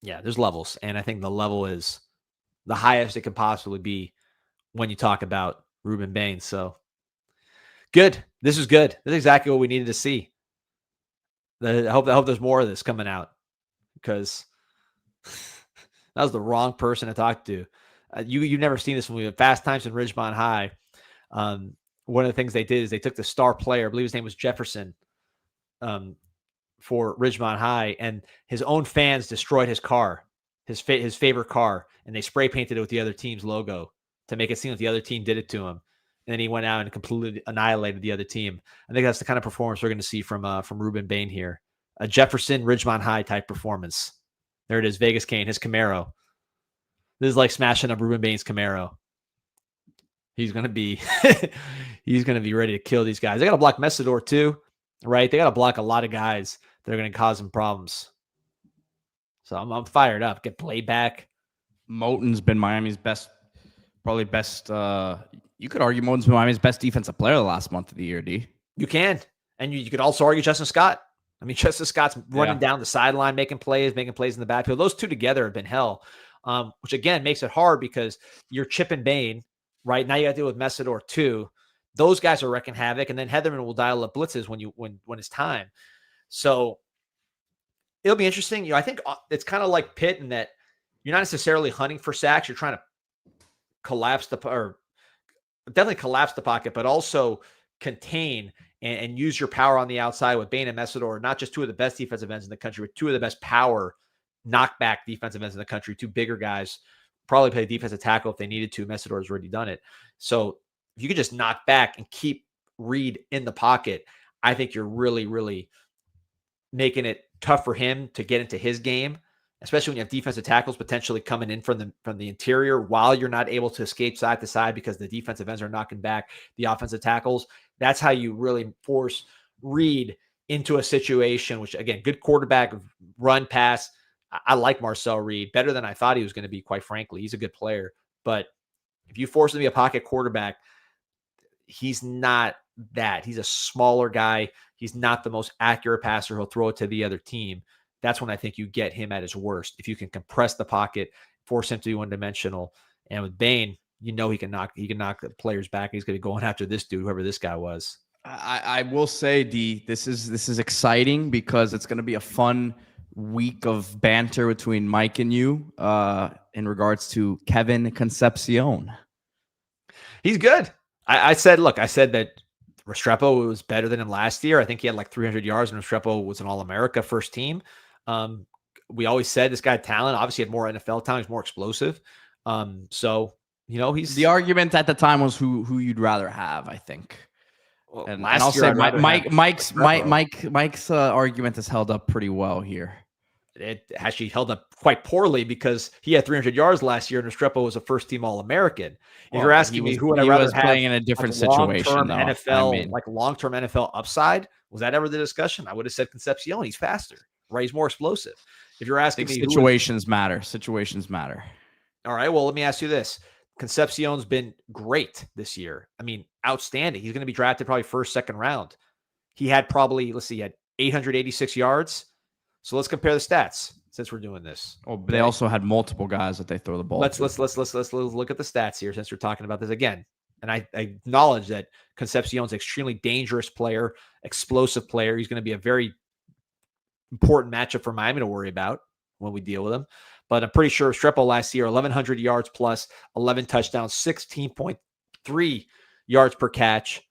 yeah, there's levels. And I think the level is the highest it could possibly be when you talk about Ruben Bain. So good. This is good. This is exactly what we needed to see. I hope there's more of this coming out, because that was the wrong person to talk to. You've never seen this when we had Fast Times in Ridgemont High. One of the things they did is they took the star player, I believe his name was Jefferson, for Ridgemont High, and his own fans destroyed his car, his favorite car, and they spray painted it with the other team's logo to make it seem like the other team did it to him. And then he went out and completely annihilated the other team. I think that's the kind of performance we're going to see from Ruben Bain here. A Jefferson Ridgemont High type performance. There it is, Vegas Kane, his Camaro. This is like smashing up Ruben Bain's Camaro. He's going to be ready to kill these guys. They got to block Messidor too, right? They got to block a lot of guys that are going to cause them problems. So I'm fired up. Get Blade back. Moten's been Miami's probably best. You could argue Moten's been Miami's best defensive player the last month of the year, D. You can. And you could also argue Justin Scott. I mean, Justin Scott's running down the sideline, making plays in the backfield. Those two together have been hell, which again makes it hard because you're chipping Bain, right? Now you got to deal with Messidor too. Those guys are wrecking havoc, and then Heatherman will dial up blitzes when it's time. So it'll be interesting. I think it's kind of like Pitt in that you're not necessarily hunting for sacks. You're trying to definitely collapse the pocket, but also contain and use your power on the outside with Bain and Messidor, not just 2 of the best defensive ends in the country, but 2 of the best power knockback defensive ends in the country, 2 bigger guys, probably play defensive tackle if they needed to. Messidor has already done it. So if you could just knock back and keep Reed in the pocket, I think you're really, really making it tough for him to get into his game, especially when you have defensive tackles potentially coming in from the interior while you're not able to escape side to side because the defensive ends are knocking back the offensive tackles. That's how you really force Reed into a situation, which, again, good quarterback, run, pass. I like Marcel Reed better than I thought he was going to be, quite frankly. He's a good player. But if you force him to be a pocket quarterback, he's not that. He's a smaller guy. He's not the most accurate passer. He'll throw it to the other team. That's when I think you get him at his worst. If you can compress the pocket, force him to be one-dimensional. And with Bain, he can knock the players back. He's going to be going after this dude, whoever this guy was. I will say, D, this is exciting because it's going to be a fun week of banter between Mike and you in regards to Kevin Concepcion. He's good. I said that Restrepo was better than him last year. I think he had like 300 yards, and Restrepo was an All-America first team. We always said this guy had talent. Obviously, had more NFL talent. He's more explosive. He's the argument at the time was who you'd rather have, I think. Well, and I'll say Mike's argument has held up pretty well here. it actually held up quite poorly because he had 300 yards last year, and Restrepo was a first-team All-American. If you're asking me who would I rather have playing in a different situation, long-term though. NFL, like long-term NFL upside, was that ever the discussion? I would have said Concepcion. He's faster, right? He's more explosive. If you're asking me, situations matter. Situations matter. All right. Well, let me ask you this. Concepcion's been great this year. I mean, outstanding. He's going to be drafted probably first, second round. He had probably, let's see, he had 886 yards. So let's compare the stats since we're doing this. Oh, but they also had multiple guys that they throw the ball. Let's look at the stats here since we're talking about this again. And I acknowledge that Concepcion's an extremely dangerous player, explosive player. He's going to be a very important matchup for Miami to worry about when we deal with him. But I'm pretty sure Restrepo last year, 1,100 yards plus, 11 touchdowns, 16.3 yards per catch,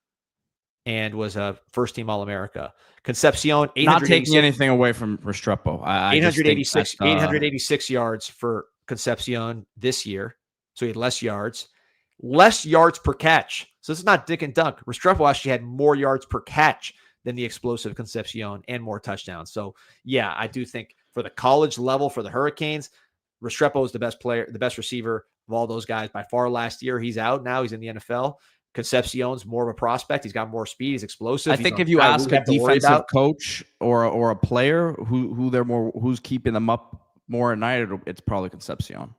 and was a first-team All-America. Concepcion, not taking anything away from Restrepo. 886 yards for Concepcion this year. So he had less yards per catch. So this is not dick and dunk. Restrepo actually had more yards per catch than the explosive Concepcion and more touchdowns. So yeah, I do think for the college level for the Hurricanes, Restrepo is the best player, the best receiver of all those guys by far last year. He's out now. He's in the NFL. Concepcion's more of a prospect. He's got more speed. He's explosive. I think if you ask a defensive coach or a player who's keeping them up more at night, it's probably Concepcion.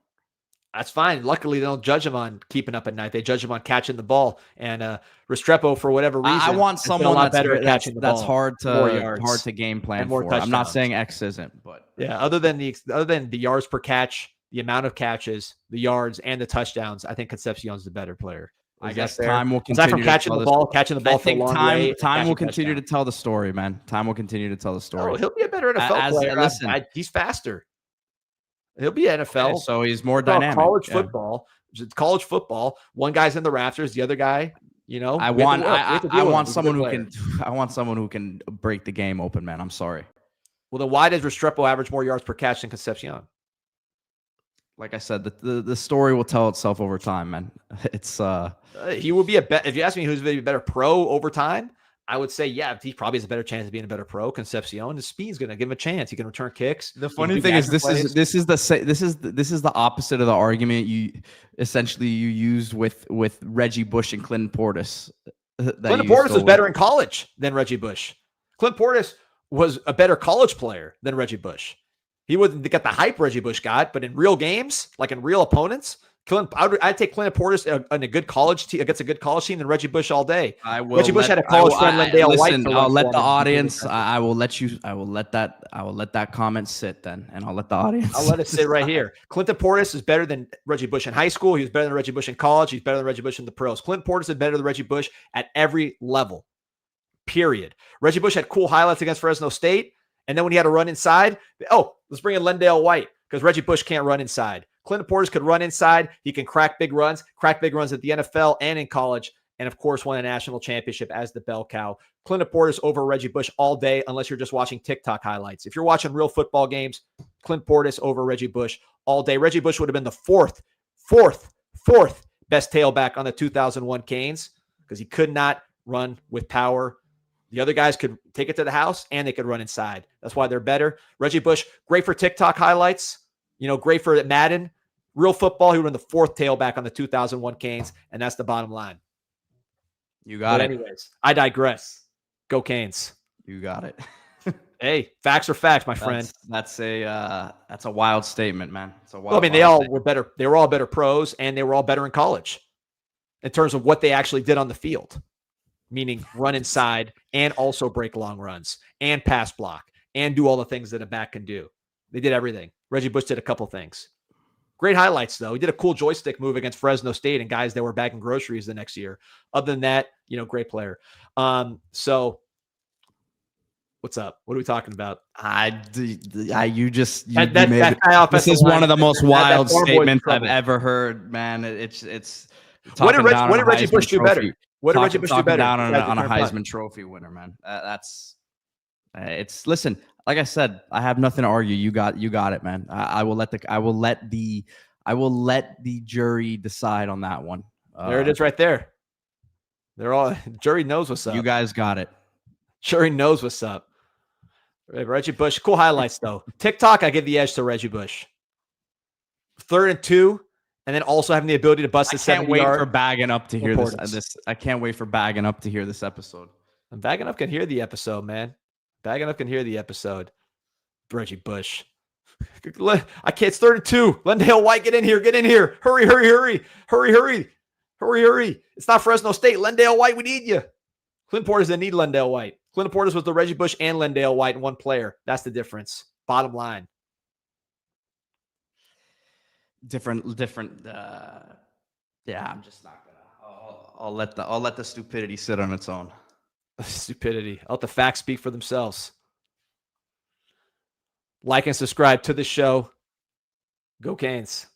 That's fine. Luckily, they don't judge him on keeping up at night. They judge him on catching the ball. And Restrepo, for whatever reason, I want someone that's better at catching the ball. That's hard to game plan for. I'm not saying X isn't, but yeah. Other than the yards per catch, the amount of catches, the yards, and the touchdowns, I think Concepcion's the better player. I guess time will continue. Aside from catching the ball for a long way, time will continue to tell the story, man. Time will continue to tell the story. Oh, he'll be a better NFL player. Listen, he's faster. He'll be NFL. Okay, so he's more dynamic. College football. One guy's in the rafters, the other guy, I want someone who can break the game open, man. I'm sorry. Well, then why does Restrepo average more yards per catch than Concepcion? Like I said, the story will tell itself over time, man. It's he will be if you ask me who's a better pro over time, I would say, yeah, he probably has a better chance of being a better pro. Concepcion, his speed's going to give him a chance. He can return kicks. The funny thing is, this is the opposite of the argument you used with Reggie Bush and Clinton Portis. Clinton Portis was better in college than Reggie Bush. Clinton Portis was a better college player than Reggie Bush. He wouldn't get the hype Reggie Bush got, but in real games, like in real opponents, I'd take Clinton Portis in a good college team against a good college team than Reggie Bush all day. Reggie Bush had a college friend, Lendale White. I'll let the audience. I will let that comment sit then, and I'll let the audience. I'll let it sit right here. Clinton Portis is better than Reggie Bush in high school. He was better than Reggie Bush in college. He's better than Reggie Bush in the pros. Clinton Portis is better than Reggie Bush at every level. Period. Reggie Bush had cool highlights against Fresno State, and then when he had to run inside, let's bring in Lendale White because Reggie Bush can't run inside. Clinton Portis could run inside. He can crack big runs at the NFL and in college, and of course won a national championship as the bell cow. Clinton Portis over Reggie Bush all day, unless you're just watching TikTok highlights. If you're watching real football games, Clinton Portis over Reggie Bush all day. Reggie Bush would have been the fourth best tailback on the 2001 Canes because he could not run with power. The other guys could take it to the house and they could run inside. That's why they're better. Reggie Bush, great for TikTok highlights. Great for Madden. Real football, he would have been the fourth tailback on the 2001 Canes, and that's the bottom line. You got it. Anyways, I digress. Go Canes. You got it. Hey, facts are facts, my friend. That's a wild statement, man. It's a wild. Well, I mean, they all were better. They were all better pros, and they were all better in college in terms of what they actually did on the field, meaning run inside and also break long runs and pass block and do all the things that a back can do. They did everything. Reggie Bush did a couple things. Great highlights, though. He did a cool joystick move against Fresno State and guys that were bagging groceries the next year. Other than that, great player. So what's up? What are we talking about? This is one of the most wild statements I've ever heard, man. It's what did Reggie Bush do better? What did Reggie Bush do better? Down on a Heisman Trophy winner, man. Listen. Like I said, I have nothing to argue. You got it, man. I will let the jury decide on that one. There it is, right there. Jury knows what's up. You guys got it. Jury knows what's up. Reggie Bush, cool highlights though. TikTok, I give the edge to Reggie Bush. 3rd and 2, and then also having the ability to bust I a can't 70 wait yard. for bagging up to hear Importance. this. I can't wait for bagging up to hear this episode. And Bagging Up can hear the episode, man. Bagging Up can hear the episode. Reggie Bush. I can't. It's 3rd and 2. Lendale White, get in here. Get in here. Hurry, hurry, hurry. Hurry, hurry. Hurry, hurry. It's not Fresno State. Lendale White, we need you. Clint Portis didn't need Lendale White. Clint Portis was the Reggie Bush and Lendale White in one player. That's the difference. Bottom line. Different. Yeah, I'm just not gonna. I'll let the stupidity sit on its own. Stupidity. I'll let the facts speak for themselves. Like and subscribe to the show. Go Canes.